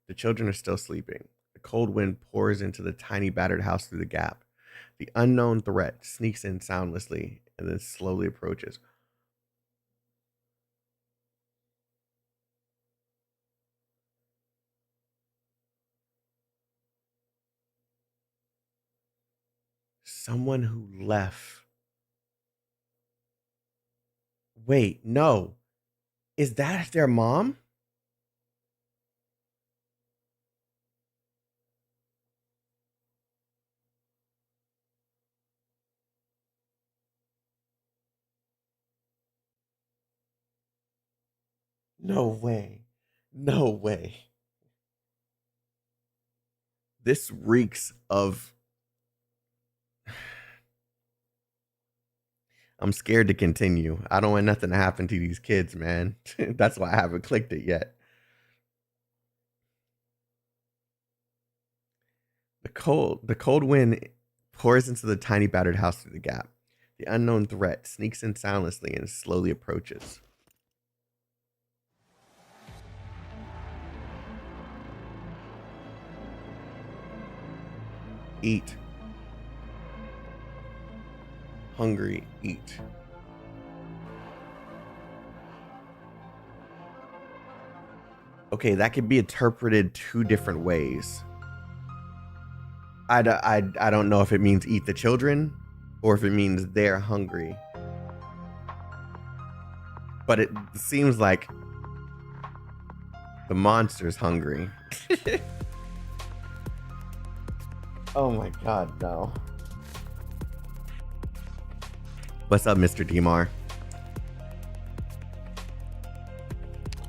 The children are still sleeping. The cold wind pours into the tiny battered house through the gap. The unknown threat sneaks in soundlessly and then slowly approaches. Someone who left. Wait, no. Is that their mom? No way. No way. This reeks of... I'm scared to continue. I don't want nothing to happen to these kids, man. That's why I haven't clicked it yet. The cold wind pours into the tiny battered house through the gap. The unknown threat sneaks in soundlessly and slowly approaches. Eat. Hungry, eat. Okay, that could be interpreted two different ways. I don't know if it means eat the children or if it means they're hungry. But it seems like the monster's hungry. Oh my god, no. What's up, Mr. Demar?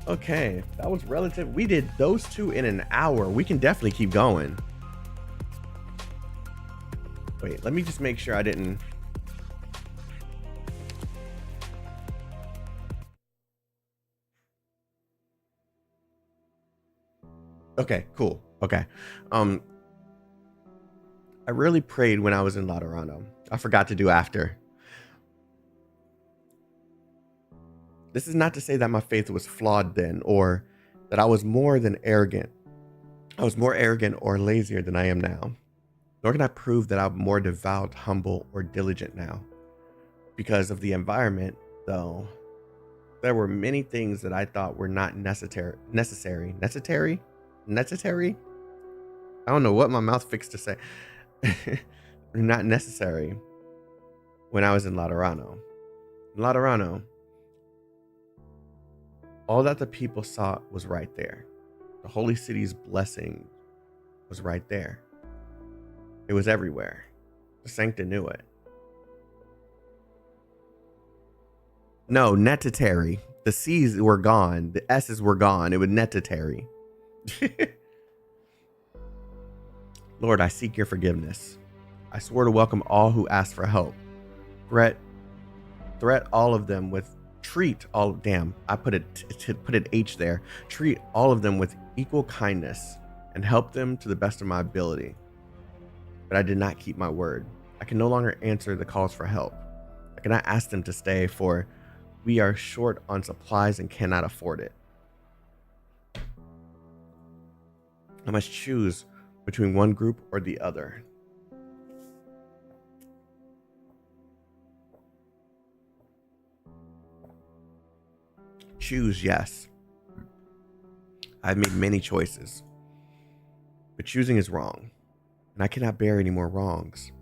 Okay, that was relative. We did those two in an hour. We can definitely keep going. Wait, let me just make sure I didn't... Okay, cool. Okay. I really prayed when I was in Laterano. I forgot to do after. This is not to say that my faith was flawed then, or that I was more than arrogant. I was more arrogant or lazier than I am now. Nor can I prove that I'm more devout, humble, or diligent now. Because of the environment, though, There were many things that I thought were not necessary. I don't know what my mouth fixed to say. Not necessary when I was in Laterano. In Laterano, all that the people sought was right there. The holy city's blessing was right there. It was everywhere. The Sancta knew it. No, necessary. The C's were gone. The S's were gone. It was necessary. Lord, I seek your forgiveness. I swore to welcome all who ask for help. Threat all of them with treat all. Damn, I put an H there. Treat all of them with equal kindness and help them to the best of my ability. But I did not keep my word. I can no longer answer the calls for help. I cannot ask them to stay, for we are short on supplies and cannot afford it. I must choose between one group or the other. Choose, yes. I've made many choices, but choosing is wrong, and I cannot bear any more wrongs.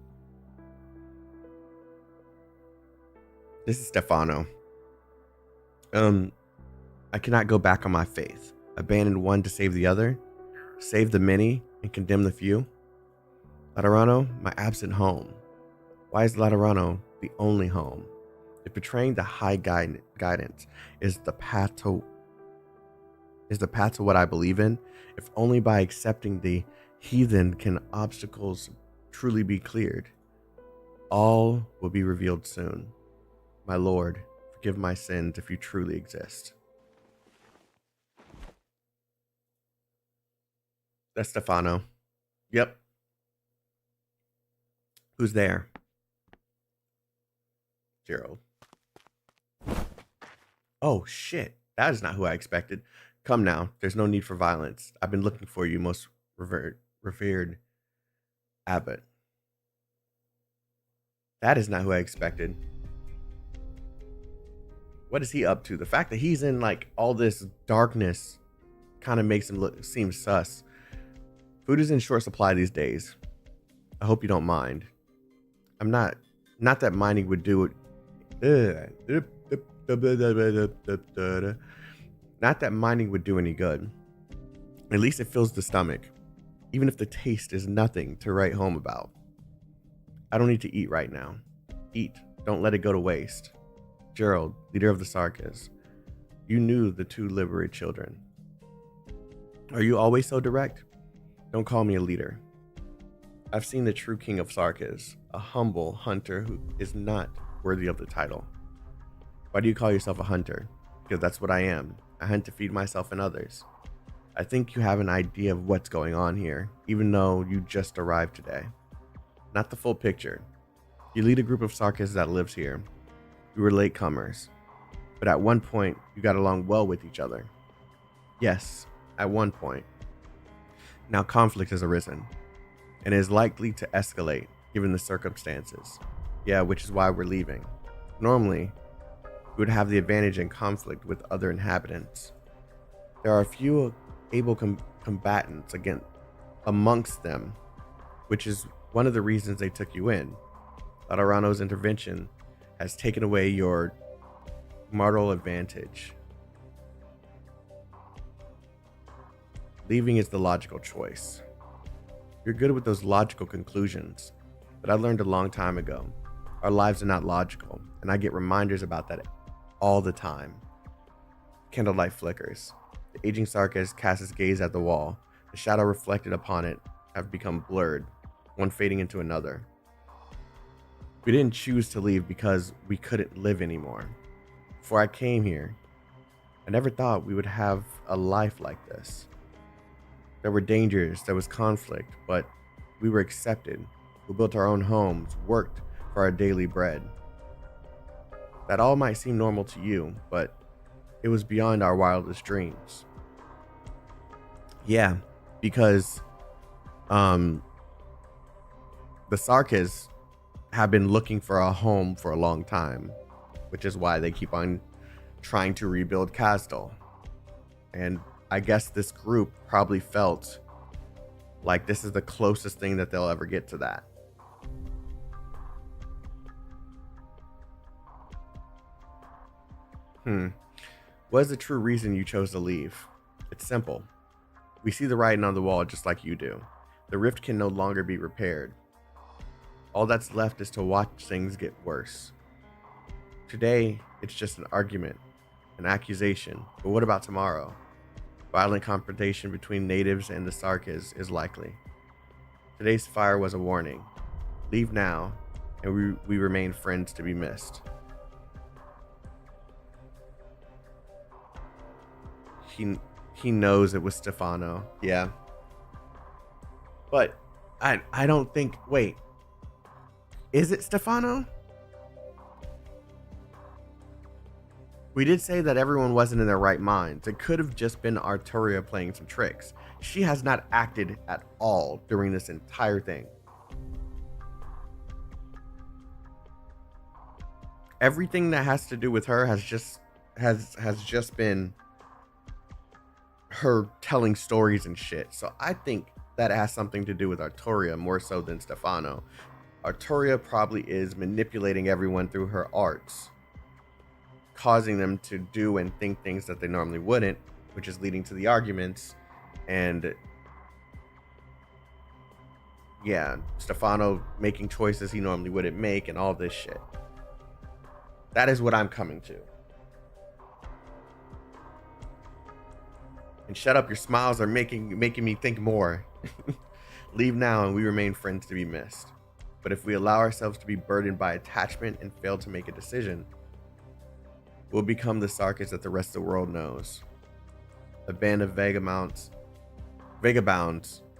This is Stefano. I cannot go back on my faith. Abandon one to save the other, save the many and condemn the few. Laterano, my absent home. Why is Laterano the only home? If betraying the high guidance is the path to what I believe in, if only by accepting the heathen can obstacles truly be cleared, all will be revealed soon. My Lord, forgive my sins if you truly exist. That's Stefano. Yep. Who's there? Gerald. Oh, shit. That is not who I expected. Come now. There's no need for violence. I've been looking for you, most revered abbot. That is not who I expected. What is he up to? The fact that he's in like all this darkness kind of makes him seem sus. Food is in short supply these days. I hope you don't mind. I'm not that mining would do it. Not that mining would do any good. At least it fills the stomach, even if the taste is nothing to write home about. I don't need to eat right now. Eat. Don't let it go to waste. Gerald, leader of the Sarkas, you knew the two liberated children. Are you always so direct? Don't call me a leader. I've seen the true king of Sarkas, a humble hunter who is not worthy of the title. Why do you call yourself a hunter? Because that's what I am. I hunt to feed myself and others. I think you have an idea of what's going on here, even though you just arrived today. Not the full picture. You lead a group of Sarkas that lives here. We were latecomers, but at one point, you got along well with each other. Yes, at one point. Now conflict has arisen, and is likely to escalate given the circumstances. Yeah, which is why we're leaving. Normally, we would have the advantage in conflict with other inhabitants. There are a few able combatants amongst them, which is one of the reasons they took you in. Laterano's intervention has taken away your mortal advantage. Leaving is the logical choice. You're good with those logical conclusions, but I learned a long time ago. Our lives are not logical, and I get reminders about that all the time. Candlelight flickers. The aging Sarkas casts his gaze at the wall. The shadow reflected upon it have become blurred, one fading into another. We didn't choose to leave because we couldn't live anymore. Before I came here, I never thought we would have a life like this. There were dangers, there was conflict, but we were accepted. We built our own homes, worked for our daily bread. That all might seem normal to you, but it was beyond our wildest dreams. Yeah, because the Sarkas have been looking for a home for a long time, which is why they keep on trying to rebuild Kasdal. And I guess this group probably felt like this is the closest thing that they'll ever get to that. What is the true reason you chose to leave? It's simple. We see the writing on the wall just like you do. The rift can no longer be repaired. All that's left is to watch things get worse. Today, it's just an argument, an accusation. But what about tomorrow? Violent confrontation between natives and the Sarkas is likely. Today's fire was a warning. Leave now, and we remain friends to be missed. He knows it was Stefano, yeah. But I don't think, wait. Is it Stefano? We did say that everyone wasn't in their right minds. It could have just been Arturia playing some tricks. She has not acted at all during this entire thing. Everything that has to do with her has just been her telling stories and shit. So I think that has something to do with Arturia more so than Stefano. Arturia probably is manipulating everyone through her arts, causing them to do and think things that they normally wouldn't, which is leading to the arguments. And yeah, Stefano making choices he normally wouldn't make and all this shit. That is what I'm coming to. And shut up, your smiles are making me think more. Leave now and we remain friends to be missed. But if we allow ourselves to be burdened by attachment and fail to make a decision, we'll become the Sarkas that the rest of the world knows. A band of vagabonds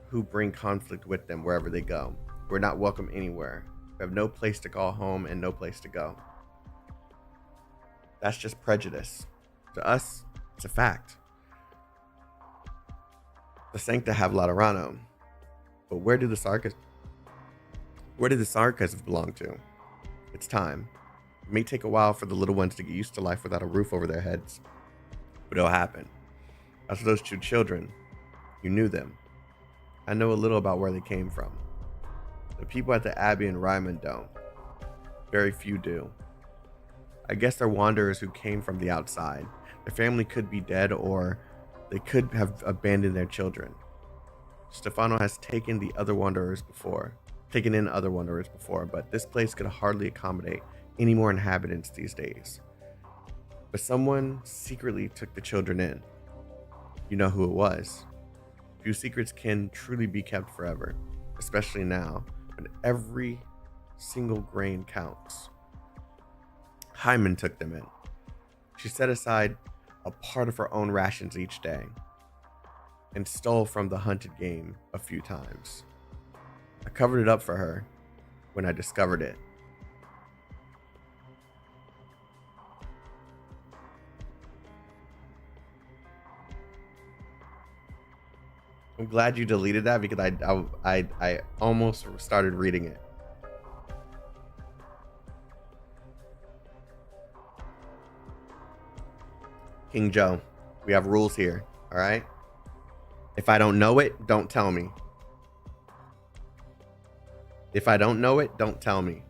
who bring conflict with them wherever they go. We're not welcome anywhere. We have no place to call home and no place to go. That's just prejudice. To us, it's a fact. The Sancta have Laterano, but where do the Sarkas belong to? It's time. It may take a while for the little ones to get used to life without a roof over their heads, but it'll happen. As for those two children, you knew them. I know a little about where they came from. The people at the Abbey in Ryman don't. Very few do. I guess they're wanderers who came from the outside. Their family could be dead, or they could have abandoned their children. Stefano has taken in other wanderers before, but this place could hardly accommodate any more inhabitants these days. But someone secretly took the children in. You know who it was. Few secrets can truly be kept forever, especially now, when every single grain counts. Hyman took them in. She set aside a part of her own rations each day and stole from the hunted game a few times. I covered it up for her when I discovered it. I'm glad you deleted that because I almost started reading it. King Joe, we have rules here, all right? If I don't know it, don't tell me. If I don't know it, don't tell me.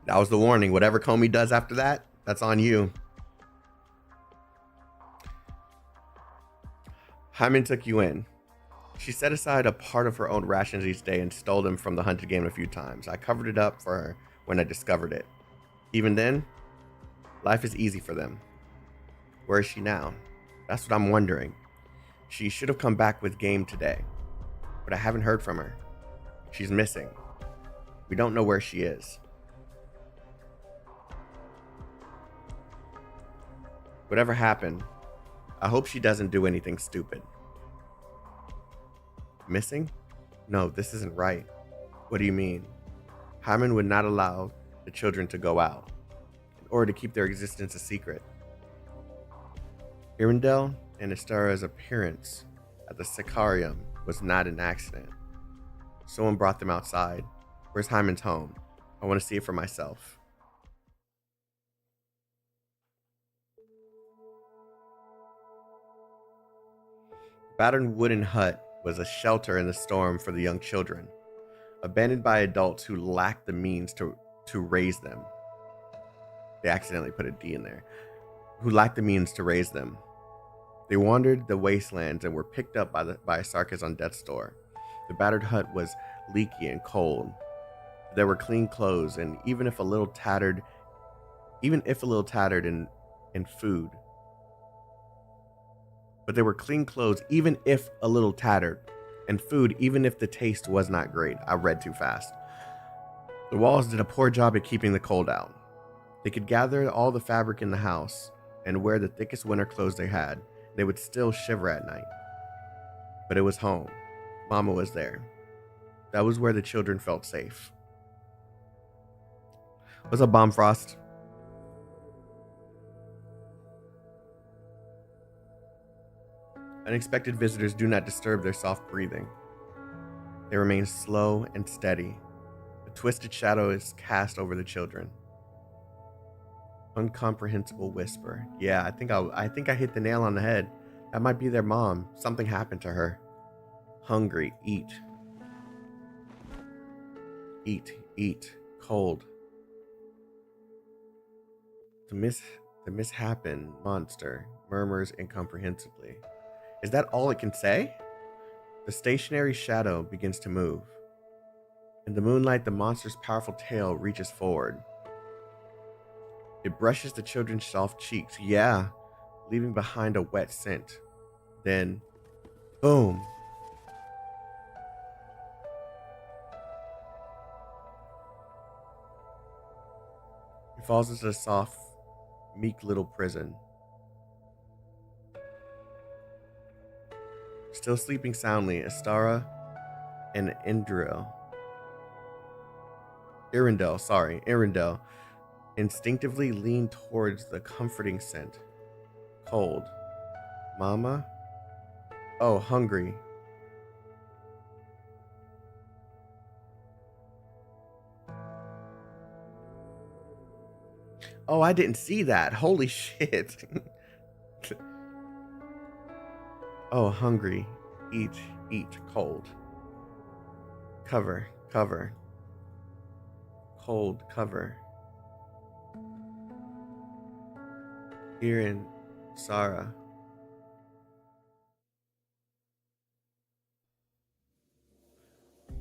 That was the warning. Whatever Comey does after that, that's on you. Hyman took you in. She set aside a part of her own rations each day and stole them from the hunted game a few times. I covered it up for her when I discovered it. Even then, life is easy for them. Where is she now? That's what I'm wondering. She should have come back with game today, but I haven't heard from her. She's missing. We don't know where she is. Whatever happened, I hope she doesn't do anything stupid. Missing? No, this isn't right. What do you mean? Hyman would not allow the children to go out in order to keep their existence a secret. Irindel and Estara's appearance at the Sicarium was not an accident. Someone brought them outside. Where's Hyman's home? I want to see it for myself. The battered wooden hut was a shelter in the storm for the young children, abandoned by adults who lacked the means to raise them. They accidentally put a D in there. Who lacked the means to raise them. They wandered the wastelands and were picked up by Sarkis on death's door. The battered hut was leaky and cold. There were clean clothes, and even if a little tattered in food. But there were clean clothes, even if a little tattered, and food, even if the taste was not great. I read too fast. The walls did a poor job at keeping the cold out. They could gather all the fabric in the house and wear the thickest winter clothes they had. They would still shiver at night. But it was home. Mama was there. That was where the children felt safe. What's up, Bombfrost? Unexpected visitors do not disturb their soft breathing. They remain slow and steady. A twisted shadow is cast over the children. Incomprehensible whisper. Yeah, I think I hit the nail on the head. That might be their mom. Something happened to her. Hungry, eat. Eat, eat, cold. The mishappened monster murmurs incomprehensibly. Is that all it can say? The stationary shadow begins to move. In the moonlight, the monster's powerful tail reaches forward. It brushes the children's soft cheeks, yeah, leaving behind a wet scent. Then, boom. It falls into a soft, meek little prison. Still sleeping soundly, Estara and Irindel instinctively lean towards the comforting scent. Cold. Mama? Oh, hungry. Oh, I didn't see that. Holy shit. Oh, hungry. Eat, eat, cold. Cover, cover. Cold, cover. Here in Sarah.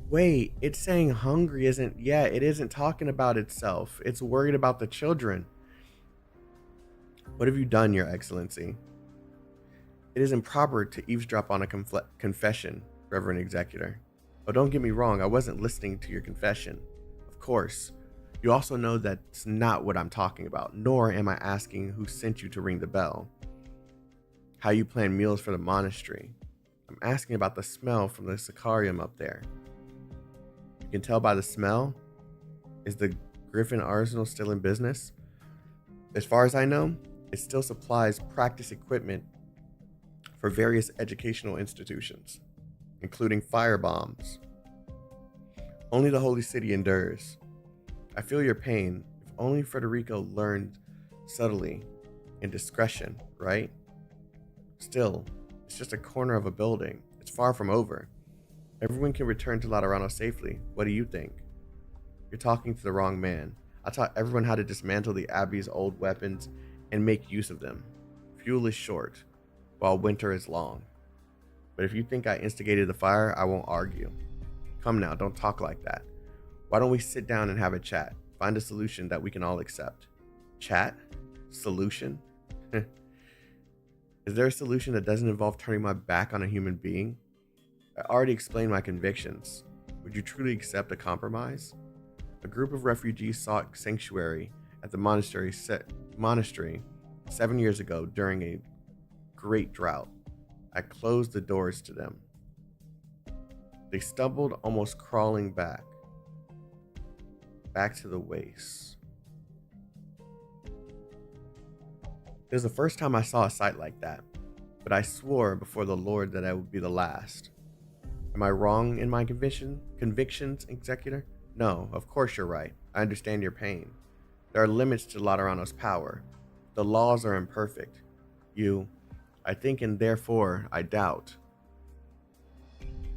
Wait, it's saying hungry isn't, yeah, it isn't talking about itself. It's worried about the children. What have you done, Your Excellency? It is improper to eavesdrop on a confession, Reverend Executor. Oh, don't get me wrong, I wasn't listening to your confession. Of course. You also know that's not what I'm talking about, nor am I asking who sent you to ring the bell. How you plan meals for the monastery. I'm asking about the smell from the Sicarium up there. You can tell by the smell. Is the Griffin Arsenal still in business? As far as I know, it still supplies practice equipment for various educational institutions, including firebombs. Only the Holy City endures. I feel your pain. If only Federico learned subtly and discretion, right? Still, it's just a corner of a building. It's far from over. Everyone can return to Laterano safely. What do you think? You're talking to the wrong man. I taught everyone how to dismantle the Abbey's old weapons and make use of them. Fuel is short, while winter is long. But if you think I instigated the fire, I won't argue. Come now, don't talk like that. Why don't we sit down and have a chat? Find a solution that we can all accept. Chat? Solution? Is there a solution that doesn't involve turning my back on a human being? I already explained my convictions. Would you truly accept a compromise? A group of refugees sought sanctuary at the monastery 7 years ago during a great drought. I closed the doors to them. They stumbled, almost crawling back to the waste. It was the first time I saw a sight like that, but I swore before the Lord that I would be the last. Am I wrong in my convictions, Executor? No, of course you're right. I understand your pain. There are limits to Laterano's power. The laws are imperfect. I think, and therefore I doubt.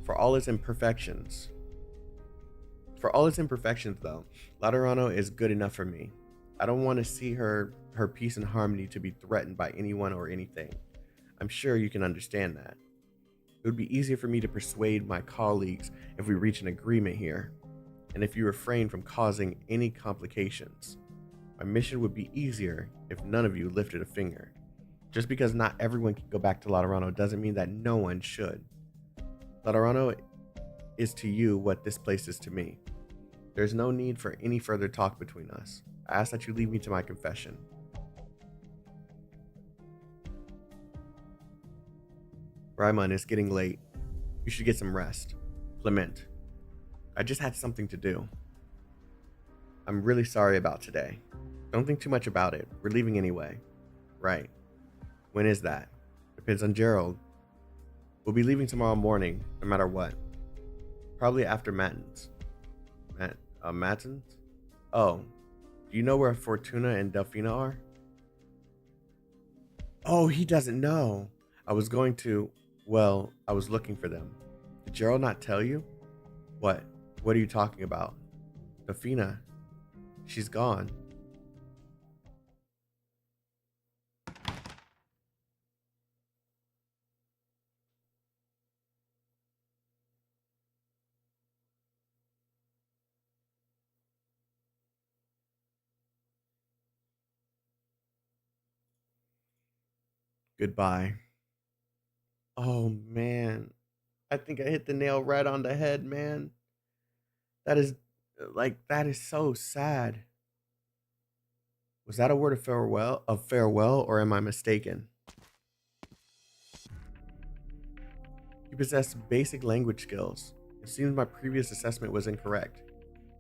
For all its imperfections, though, Laterano is good enough for me. I don't want to see her peace and harmony to be threatened by anyone or anything. I'm sure you can understand that. It would be easier for me to persuade my colleagues if we reach an agreement here, and if you refrain from causing any complications. My mission would be easier if none of you lifted a finger. Just because not everyone can go back to Laterano doesn't mean that no one should. Laterano is to you what this place is to me. There's no need for any further talk between us. I ask that you leave me to my confession. Raimund, it's getting late. You should get some rest. Clement, I just had something to do. I'm really sorry about today. Don't think too much about it. We're leaving anyway. Right. When is that? Depends on Gerald. We'll be leaving tomorrow morning, no matter what. Probably after matins. Matins? Oh, do you know where Fortuna and Delphina are? Oh, he doesn't know. I was looking for them. Did Gerald not tell you? What? What are you talking about? Delphina. She's gone. Goodbye. Oh man, I think I hit the nail right on the head, man. That is so sad. Was that a word of farewell, or am I mistaken? You possess basic language skills. It seems my previous assessment was incorrect.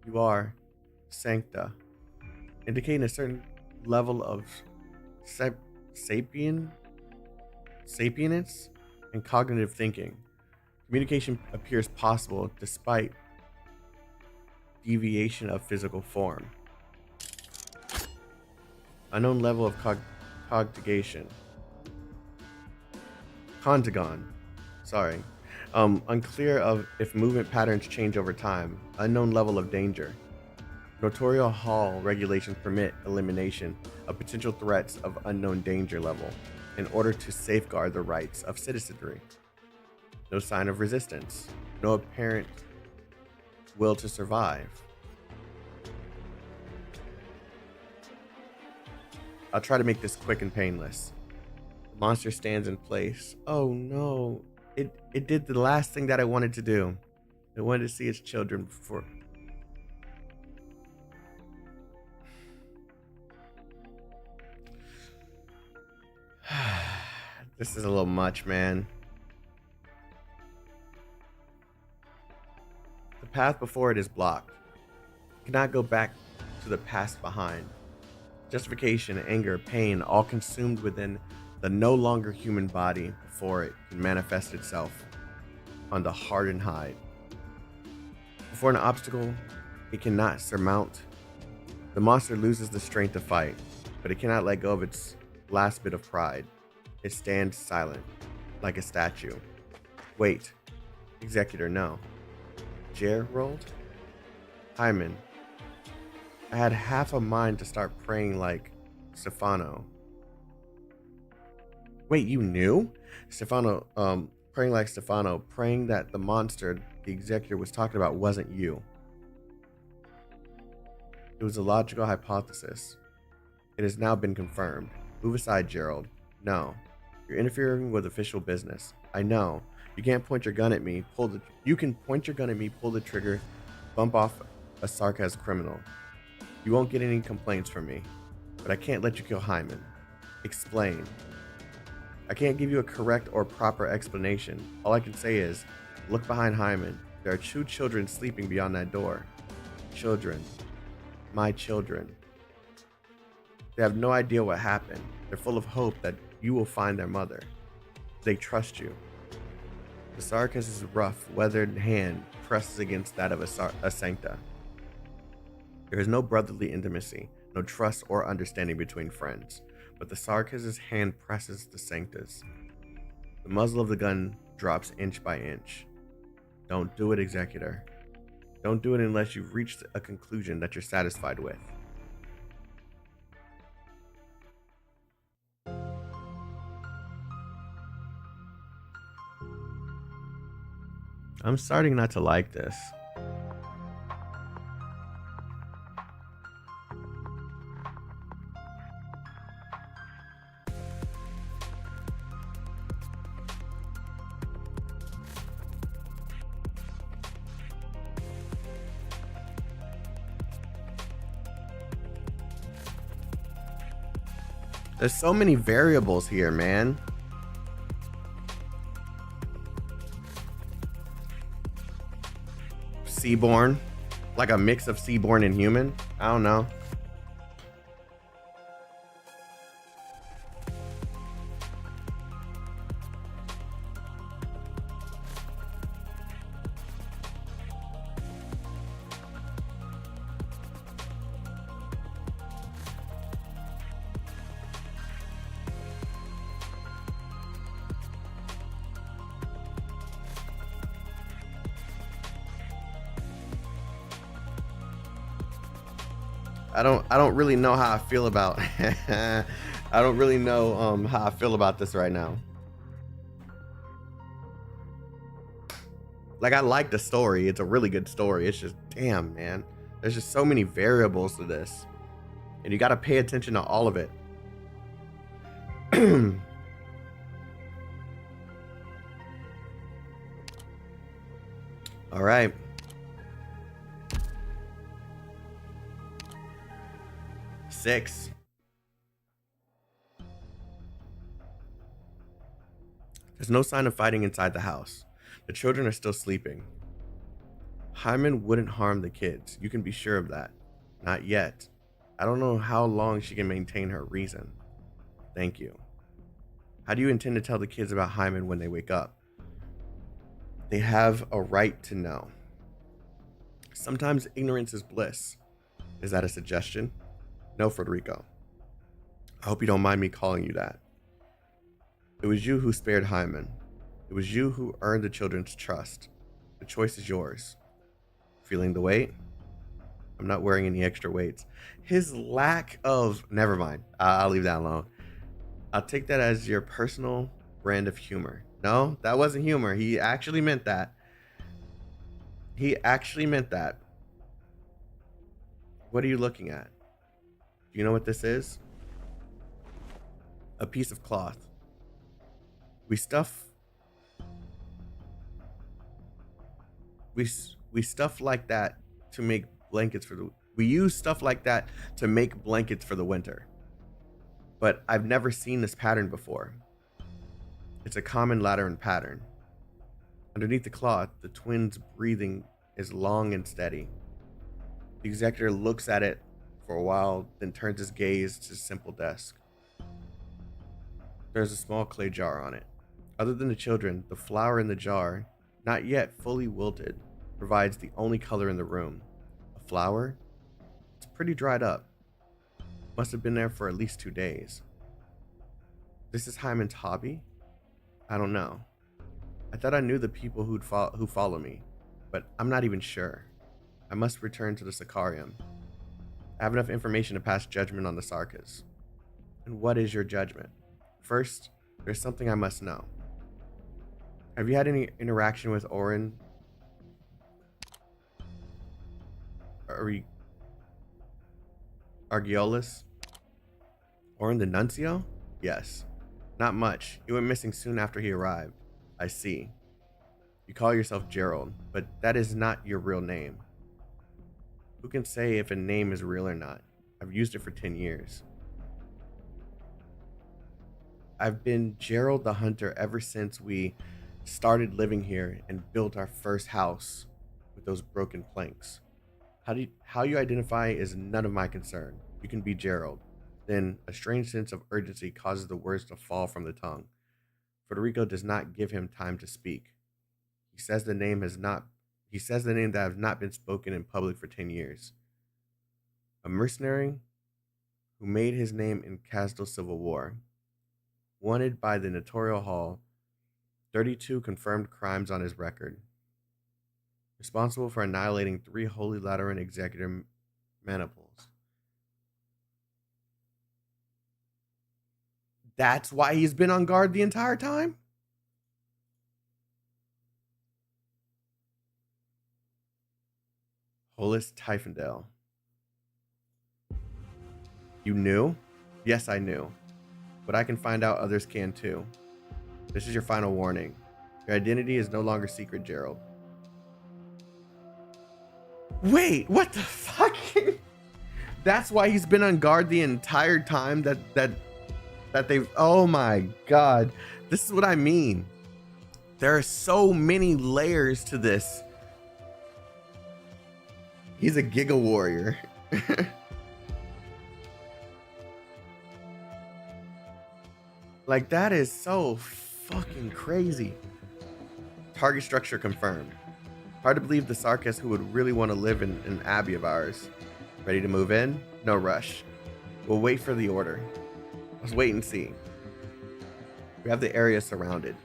You are sancta, indicating a certain level of sapience and cognitive thinking. Communication appears possible despite deviation of physical form. Unknown level of conjugation. Contagon. Sorry. Unclear of if movement patterns change over time. Unknown level of danger. Notorial Hall regulations permit elimination of potential threats of unknown danger level in order to safeguard the rights of citizenry. No sign of resistance. No apparent will to survive. I'll try to make this quick and painless. The monster stands in place. Oh no. It did the last thing that I wanted to do. I wanted to see its children before. This is a little much, man. The path before it is blocked. You cannot go back to the past behind. Justification, anger, pain, all consumed within the no longer human body before it can manifest itself on the hardened hide. Before an obstacle it cannot surmount, the monster loses the strength to fight, but it cannot let go of its last bit of pride. It stands silent, like a statue. Wait. Executor, no. Gerald? Hyman. I had half a mind to start praying like Stefano. Wait, you knew? Stefano, praying like Stefano, praying that the monster the executor was talking about wasn't you. It was a logical hypothesis. It has now been confirmed. Move aside, Gerald. No. You're interfering with official business. I know. You can't point your gun at me, you can point your gun at me, pull the trigger, bump off a sarcasm criminal. You won't get any complaints from me, but I can't let you kill Hyman. Explain. I can't give you a correct or proper explanation. All I can say is, look behind Hyman. There are 2 children sleeping beyond that door. Children. My children. They have no idea what happened. They're full of hope that you will find their mother. They trust you. The Sarkis' rough, weathered hand presses against that of a Sancta. There is no brotherly intimacy, no trust or understanding between friends, but the Sarkis' hand presses the Sancta's. The muzzle of the gun drops inch by inch. Don't do it, Executor. Don't do it unless you've reached a conclusion that you're satisfied with. I'm starting not to like this. There's so many variables here, man. Seaborn, like a mix of seaborn and human. I don't know. I don't really know how I feel about I don't really know how I feel about this right now. Like, I like the story. It's a really good story. It's just, damn, man. There's just so many variables to this. And you got to pay attention to all of it. All right. Six. There's no sign of fighting inside the house. The children are still sleeping. Hyman wouldn't harm the kids. You can be sure of that. Not yet. I don't know how long she can maintain her reason. Thank you. How do you intend to tell the kids about Hyman when they wake up? They have a right to know. Sometimes ignorance is bliss. Is that a suggestion? No, Federico. I hope you don't mind me calling you that. It was you who spared Hyman. It was you who earned the children's trust. The choice is yours. Feeling the weight? I'm not wearing any extra weights. His lack of... Never mind. I'll leave that alone. I'll take that as your personal brand of humor. No, that wasn't humor. He actually meant that. He actually meant that. What are you looking at? Do you know what this is? A piece of cloth. We stuff like that to make blankets for the... We use stuff like that to make blankets for the winter. But I've never seen this pattern before. It's a common Lateran pattern. Underneath the cloth, the twins' breathing is long and steady. The executor looks at it for a while, then turns his gaze to his simple desk. There's a small clay jar on it. Other than the children, the flower in the jar, not yet fully wilted, provides the only color in the room. A flower? It's pretty dried up. Must have been there for at least 2 days. This is Hyman's hobby? I don't know. I thought I knew the people who follow me, but I'm not even sure. I must return to the Sicarium. I have enough information to pass judgment on the Sarkas. And what is your judgment? First, there's something I must know. Have you had any interaction with Orin? Argiolus? Orin the Nuncio? Yes. Not much. He went missing soon after he arrived. I see. You call yourself Gerald, but that is not your real name. Who can say if a name is real or not? I've used it for 10 years. I've been Gerald the Hunter ever since we started living here and built our first house with those broken planks. How you identify is none of my concern. You can be Gerald. Then a strange sense of urgency causes the words to fall from the tongue. Federico does not give him time to speak. He says the name that has not been spoken in public for 10 years. A mercenary who made his name in Casdal's civil war. Wanted by the Notorial Hall, 32 confirmed crimes on his record. Responsible for annihilating 3 Holy Lateran executive maniples. That's why he's been on guard the entire time? Hollis Typhondale. You knew? Yes, I knew. But I can find out others can too. This is your final warning. Your identity is no longer secret, Gerald. Wait, what the fuck? That's why he's been on guard the entire time that they've... Oh my god. This is what I mean. There are so many layers to this. He's a Giga Warrior. Like, that is so fucking crazy. Target structure confirmed. Hard to believe the Sarkis who would really want to live in an abbey of ours. Ready to move in? No rush. We'll wait for the order. Let's wait and see. We have the area surrounded.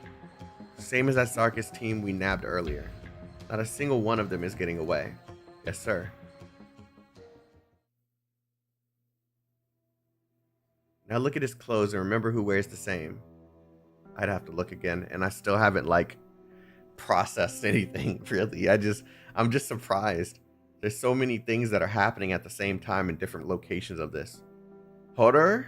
Same as that Sarkis team we nabbed earlier. Not a single one of them is getting away. Yes, sir. Now look at his clothes and remember who wears the same. I'd have to look again, and I still haven't, like, processed anything, really. I'm just surprised. There's so many things that are happening at the same time in different locations of this. Horror?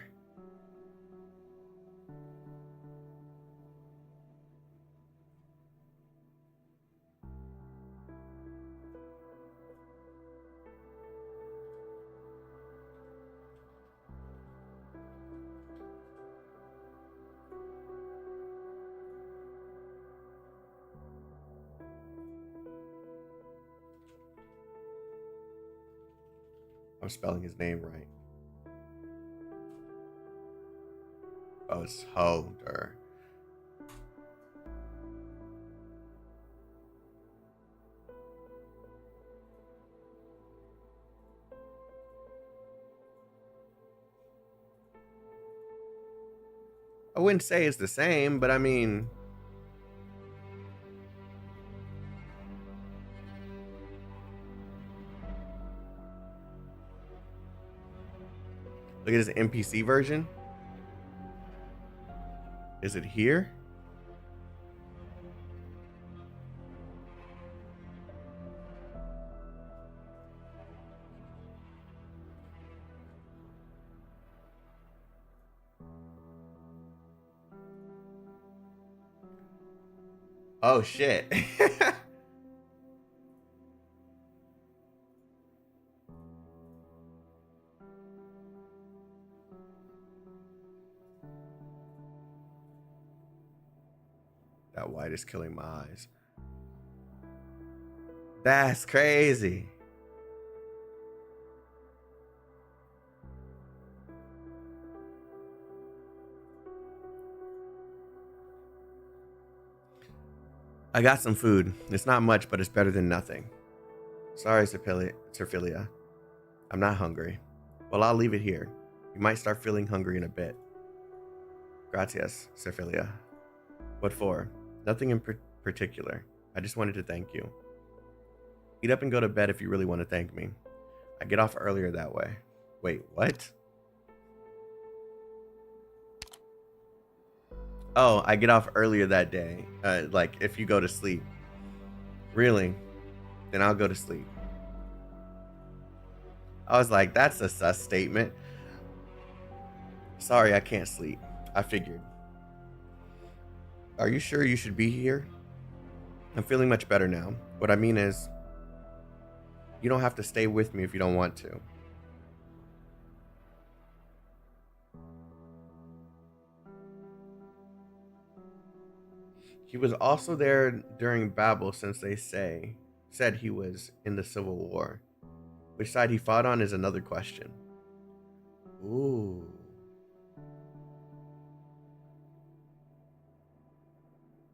I'm spelling his name right. Oh, it's Holder. I wouldn't say it's the same, but I mean... Look at his NPC version. Is it here? Oh shit. That white is killing my eyes. That's crazy. I got some food. It's not much, but it's better than nothing. Sorry, Serphilia. I'm not hungry. Well, I'll leave it here. You might start feeling hungry in a bit. Gracias, Serphilia. What for? Nothing in particular. I just wanted to thank you. Eat up and go to bed if you really want to thank me. I get off earlier that way. Wait, what? Oh, I get off earlier that day. Like, if you go to sleep. Really? Then I'll go to sleep. I was like, that's a sus statement. Sorry, I can't sleep. I figured. Are you sure you should be here? I'm feeling much better now. What I mean is, you don't have to stay with me if you don't want to. He was also there during Babel since they said he was in the Civil War. Which side he fought on is another question. Ooh.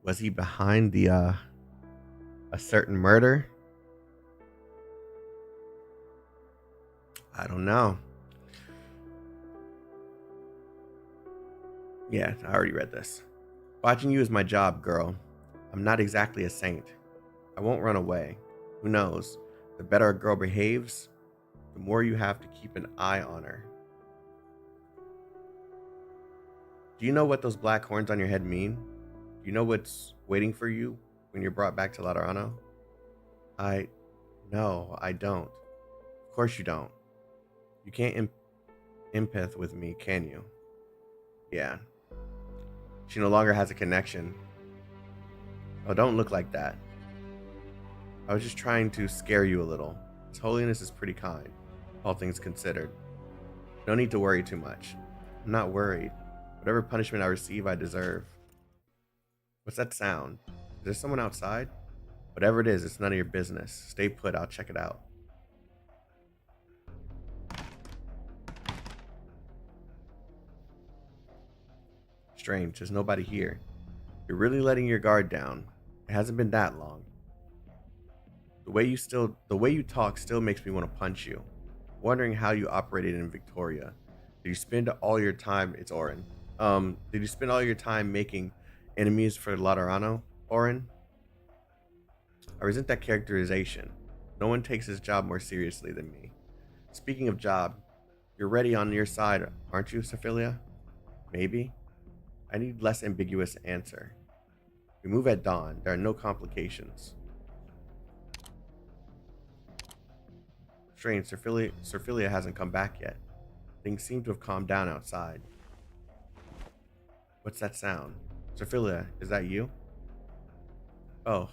Was he behind the a certain murder? I don't know. Yeah, I already read this. Watching you is my job, girl. I'm not exactly a saint. I won't run away. Who knows? The better a girl behaves, the more you have to keep an eye on her. Do you know what those black horns on your head mean? Do you know what's waiting for you when you're brought back to Laterano? No, I don't. Of course you don't. You can't empath with me, can you? Yeah. She no longer has a connection. Oh, don't look like that. I was just trying to scare you a little. His Holiness is pretty kind, all things considered. No need to worry too much. I'm not worried. Whatever punishment I receive, I deserve. What's that sound? Is there someone outside? Whatever it is, it's none of your business. Stay put, I'll check it out. Strange, there's nobody here. You're really letting your guard down. It hasn't been that long. The way you talk still makes me want to punch you. Wondering how you operated in Victoria. Did you spend all your time, it's Oren. Did you spend all your time making enemies for Laterano, Oren? I resent that characterization. No one takes his job more seriously than me. Speaking of job, you're ready on your side, aren't you, Sophilia? Maybe? I need less ambiguous answer. We move at dawn. There are no complications. Strange, Sophilia hasn't come back yet. Things seem to have calmed down outside. What's that sound? Sophilia, is that you? Oh.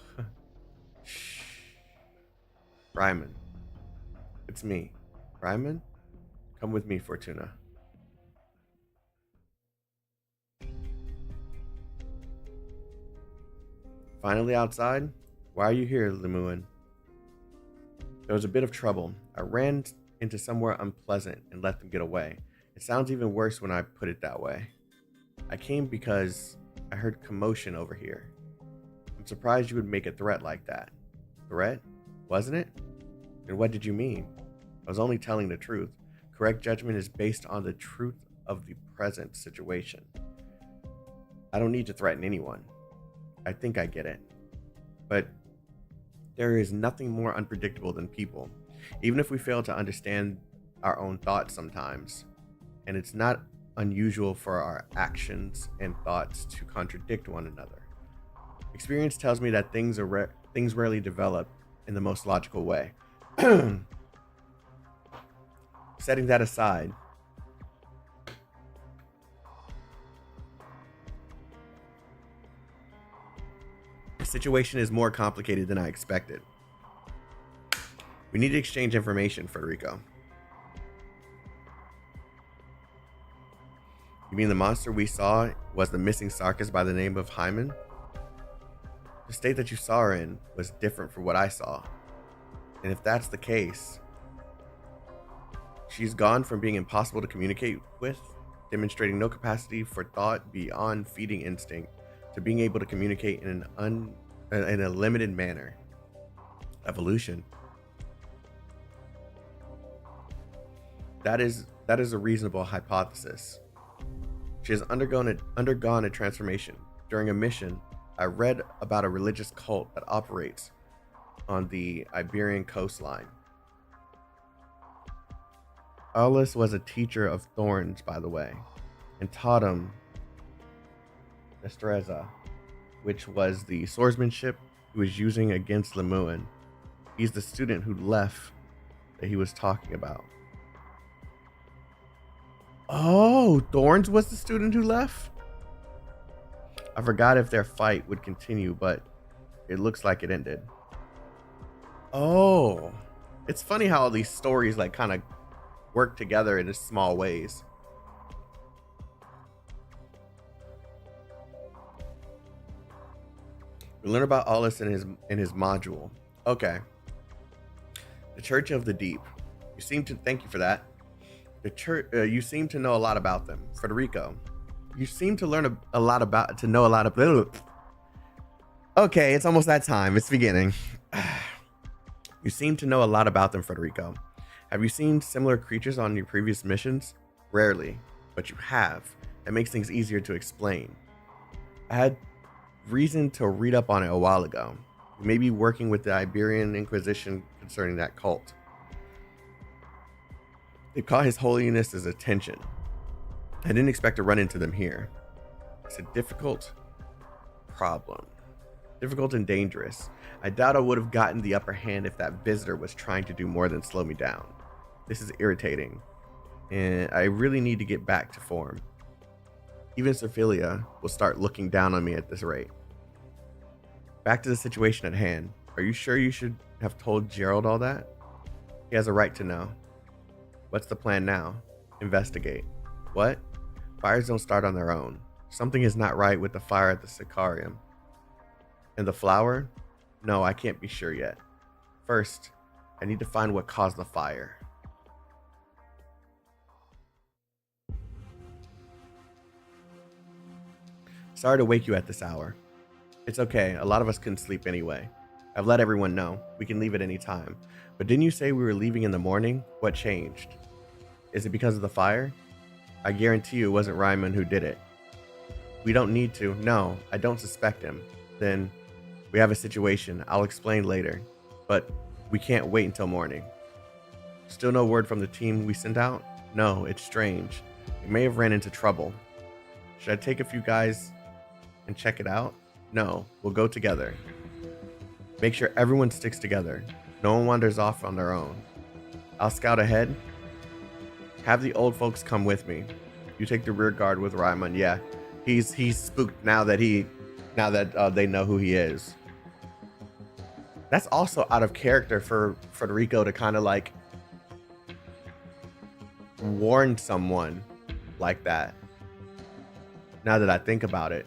Shh. Ryman. It's me. Ryman? Come with me, Fortuna. Finally outside? Why are you here, Lemuin? There was a bit of trouble. I ran into somewhere unpleasant and let them get away. It sounds even worse when I put it that way. I came because I heard commotion over here. I'm surprised you would make a threat like that. Threat? Wasn't it? And what did you mean? I was only telling the truth. Correct judgment is based on the truth of the present situation. I don't need to threaten anyone. I think I get it. But there is nothing more unpredictable than people, even if we fail to understand our own thoughts sometimes. And it's not unusual for our actions and thoughts to contradict one another. Experience tells me that things rarely develop in the most logical way. Setting that aside, the situation is more complicated than I expected. We need to exchange information, Federico. You mean the monster we saw was the missing Sarkis by the name of Hyman? The state that you saw her in was different from what I saw. And if that's the case, she's gone from being impossible to communicate with, demonstrating no capacity for thought beyond feeding instinct, to being able to communicate in a limited manner. Evolution. That is a reasonable hypothesis. She has undergone a transformation. During a mission, I read about a religious cult that operates on the Iberian coastline. Aulus was a teacher of thorns, by the way, and taught him destreza, which was the swordsmanship he was using against Lemuin. He's the student who left that he was talking about. Oh, Thorns was the student who left? I forgot if their fight would continue, but it looks like it ended. Oh, it's funny how all these stories like kind of work together in small ways. We learn about Aulus in his module. Okay. The Church of the Deep. Thank you for that. The church. You seem to know a lot about them, Federico. You seem to know a lot about. Okay, it's almost that time. It's beginning. You seem to know a lot about them, Federico. Have you seen similar creatures on your previous missions? Rarely, but you have. That makes things easier to explain. I had reason to read up on it a while ago. You may be working with the Iberian Inquisition concerning that cult. They caught His Holiness's attention. I didn't expect to run into them here. It's a difficult problem. Difficult and dangerous. I doubt I would have gotten the upper hand if that visitor was trying to do more than slow me down. This is irritating, and I really need to get back to form. Even Sophia will start looking down on me at this rate. Back to the situation at hand. Are you sure you should have told Gerald all that? He has a right to know. What's the plan now? Investigate. What? Fires don't start on their own. Something is not right with the fire at the Sicarium. And the flower? No, I can't be sure yet. First, I need to find what caused the fire. Sorry to wake you at this hour. It's okay, a lot of us couldn't sleep anyway. I've let everyone know. We can leave at any time. But didn't you say we were leaving in the morning? What changed? Is it because of the fire? I guarantee you it wasn't Ryman who did it. We don't need to. No, I don't suspect him. Then we have a situation. I'll explain later. But we can't wait until morning. Still no word from the team we sent out? No, it's strange. We may have ran into trouble. Should I take a few guys and check it out? No, we'll go together. Make sure everyone sticks together. No one wanders off on their own. I'll scout ahead. Have the old folks come with me. You take the rear guard with Ryman. Yeah, he's spooked now that they know who he is. That's also out of character for Federico to kind of like warn someone like that. Now that I think about it.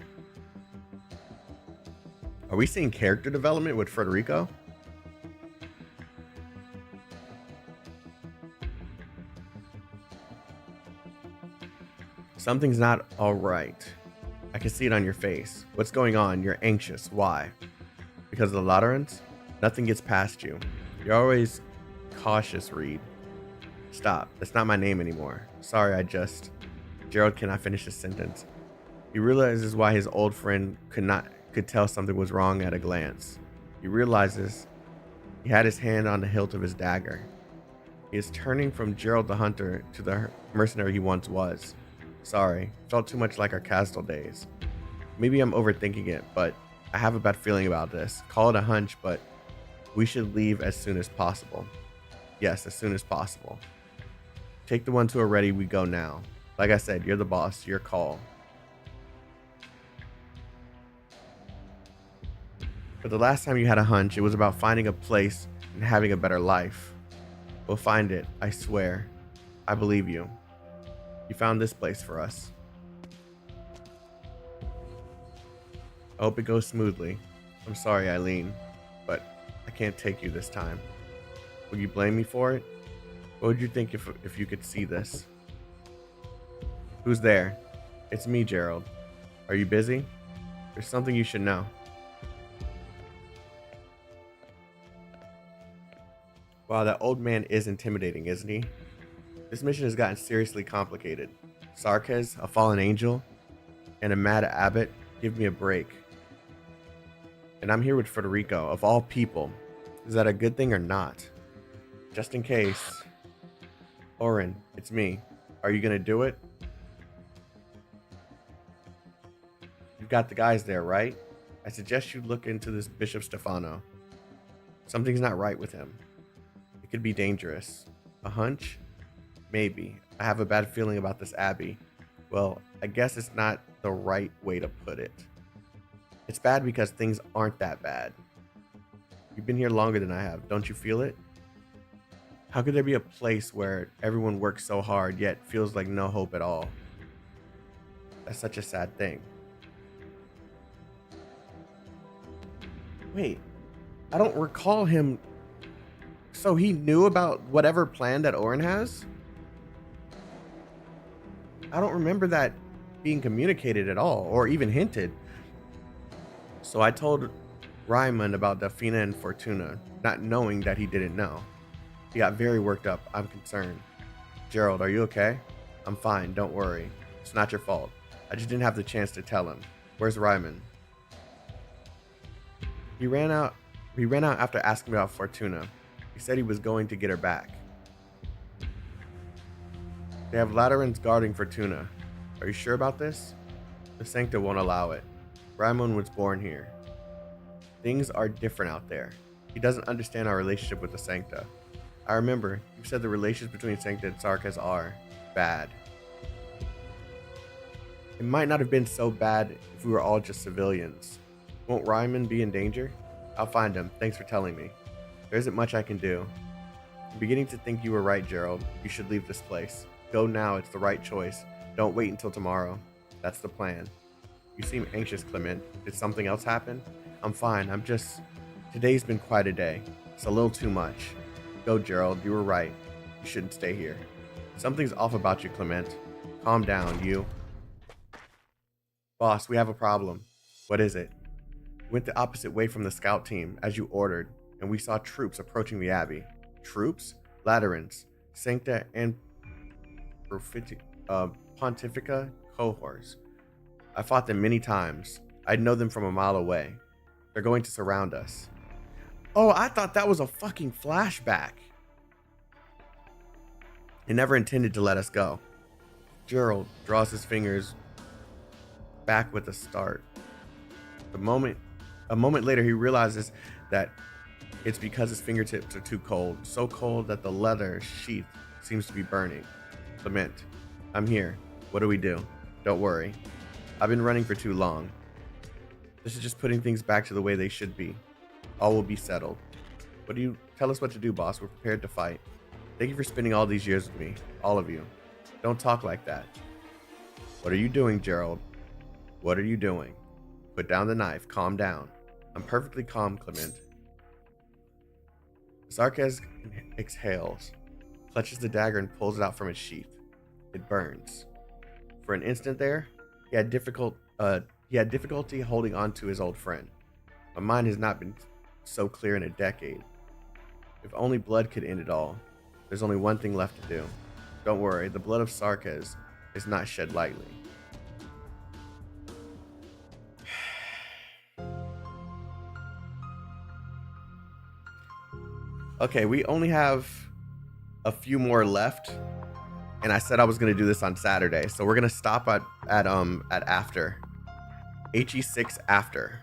Are we seeing character development with Federico? Something's not all right. I can see it on your face. What's going on? You're anxious. Why? Because of the Laterans? Nothing gets past you. You're always cautious, Reed. Stop. That's not my name anymore. Sorry, Gerald cannot finish his sentence. He realizes why his old friend could tell something was wrong at a glance. He realizes he had his hand on the hilt of his dagger. He is turning from Gerald the hunter to the mercenary he once was. Sorry, felt too much like our Castle days. Maybe I'm overthinking it, but I have a bad feeling about this. Call it a hunch, but we should leave as soon as possible. Yes, as soon as possible. Take the ones who are ready, we go now. Like I said, you're the boss, your call. But the last time you had a hunch, it was about finding a place and having a better life. We'll find it, I swear. I believe you. You found this place for us. I hope it goes smoothly. I'm sorry, Eileen, but I can't take you this time. Will you blame me for it? What would you think if you could see this? Who's there? It's me, Gerald. Are you busy? There's something you should know. Wow, that old man is intimidating, isn't he? This mission has gotten seriously complicated. Sarkez, a fallen angel, and a mad abbot. Give me a break. And I'm here with Federico, of all people. Is that a good thing or not? Just in case. Oren, it's me. Are you gonna do it? You've got the guys there, right? I suggest you look into this Bishop Stefano. Something's not right with him. It could be dangerous. A hunch? Maybe. I have a bad feeling about this abbey. Well, I guess it's not the right way to put it. It's bad because things aren't that bad. You've been here longer than I have. Don't you feel it? How could there be a place where everyone works so hard yet feels like no hope at all? That's such a sad thing. Wait, I don't recall him. So he knew about whatever plan that Oren has? I don't remember that being communicated at all, or even hinted. So I told Ryman about Delphina and Fortuna, not knowing that he didn't know. He got very worked up. I'm concerned. Gerald, are you okay? I'm fine, don't worry. It's not your fault. I just didn't have the chance to tell him. Where's Ryman? He ran out after asking about Fortuna. He said he was going to get her back. They have Laterans guarding Fortuna. Are you sure about this? The Sancta won't allow it. Ryman was born here. Things are different out there. He doesn't understand our relationship with the Sancta. I remember, you said the relations between Sancta and Sarkas are bad. It might not have been so bad if we were all just civilians. Won't Ryman be in danger? I'll find him. Thanks for telling me. There isn't much I can do. I'm beginning to think you were right, Gerald. You should leave this place. Go now, it's the right choice. Don't wait until tomorrow. That's the plan. You seem anxious, Clement. Did something else happen? I'm fine. Today's been quite a day. It's a little too much. Go, Gerald. You were right. You shouldn't stay here. Something's off about you, Clement. Calm down, you. Boss, we have a problem. What is it? We went the opposite way from the scout team, as you ordered, and we saw troops approaching the Abbey. Troops? Laterans, Sancta, and Pontifica cohorts. I fought them many times. I'd know them from a mile away. They're going to surround us. Oh, I thought that was a fucking flashback. It never intended to let us go. Gerald draws his fingers back with a start. A moment later, he realizes that it's because his fingertips are too cold. So cold that the leather sheath seems to be burning. Clement, I'm here. What do we do? Don't worry. I've been running for too long. This is just putting things back to the way they should be. All will be settled. Tell us what to do, boss. We're prepared to fight. Thank you for spending all these years with me. All of you. Don't talk like that. What are you doing, Gerald? What are you doing? Put down the knife. Calm down. I'm perfectly calm, Clement. Sarkas exhales, clutches the dagger and pulls it out from its sheath. It burns. For an instant there, he had difficulty holding on to his old friend. My mind has not been so clear in a decade. If only blood could end it all. There's only one thing left to do. Don't worry, the blood of Sarkas is not shed lightly. Okay, we only have a few more left, and I said I was gonna do this on Saturday, so we're gonna stop at after HE6 after.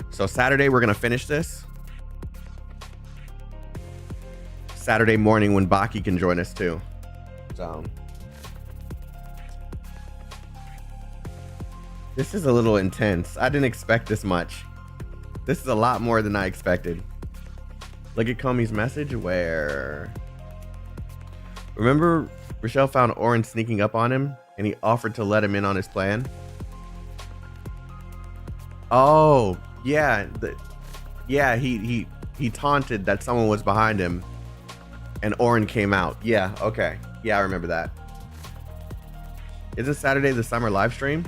So Saturday we're gonna finish this. Saturday morning when Baki can join us too. So this is a little intense. I didn't expect this much. This is a lot more than I expected. Look at Comey's message where... Remember Rochelle found Orin sneaking up on him and he offered to let him in on his plan? Oh, yeah. He taunted that someone was behind him and Orin came out. Yeah, okay. Yeah, I remember that. Isn't Saturday the summer live stream?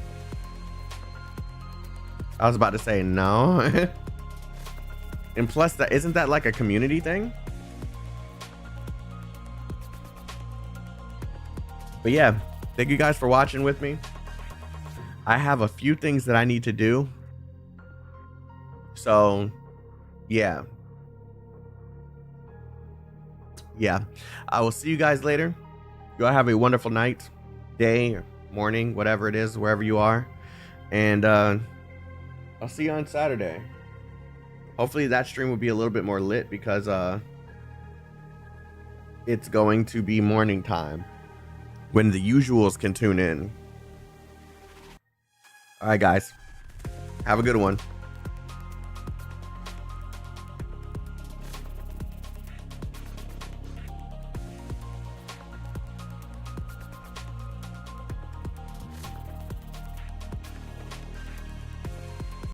I was about to say no. And plus, isn't that like a community thing? But yeah, thank you guys for watching with me. I have a few things that I need to do. So, yeah. Yeah. I will see you guys later. You all have a wonderful night, day, or morning, whatever it is, wherever you are. And I'll see you on Saturday. Hopefully that stream will be a little bit more lit because it's going to be morning time when the usuals can tune in. All right, guys. Have a good one.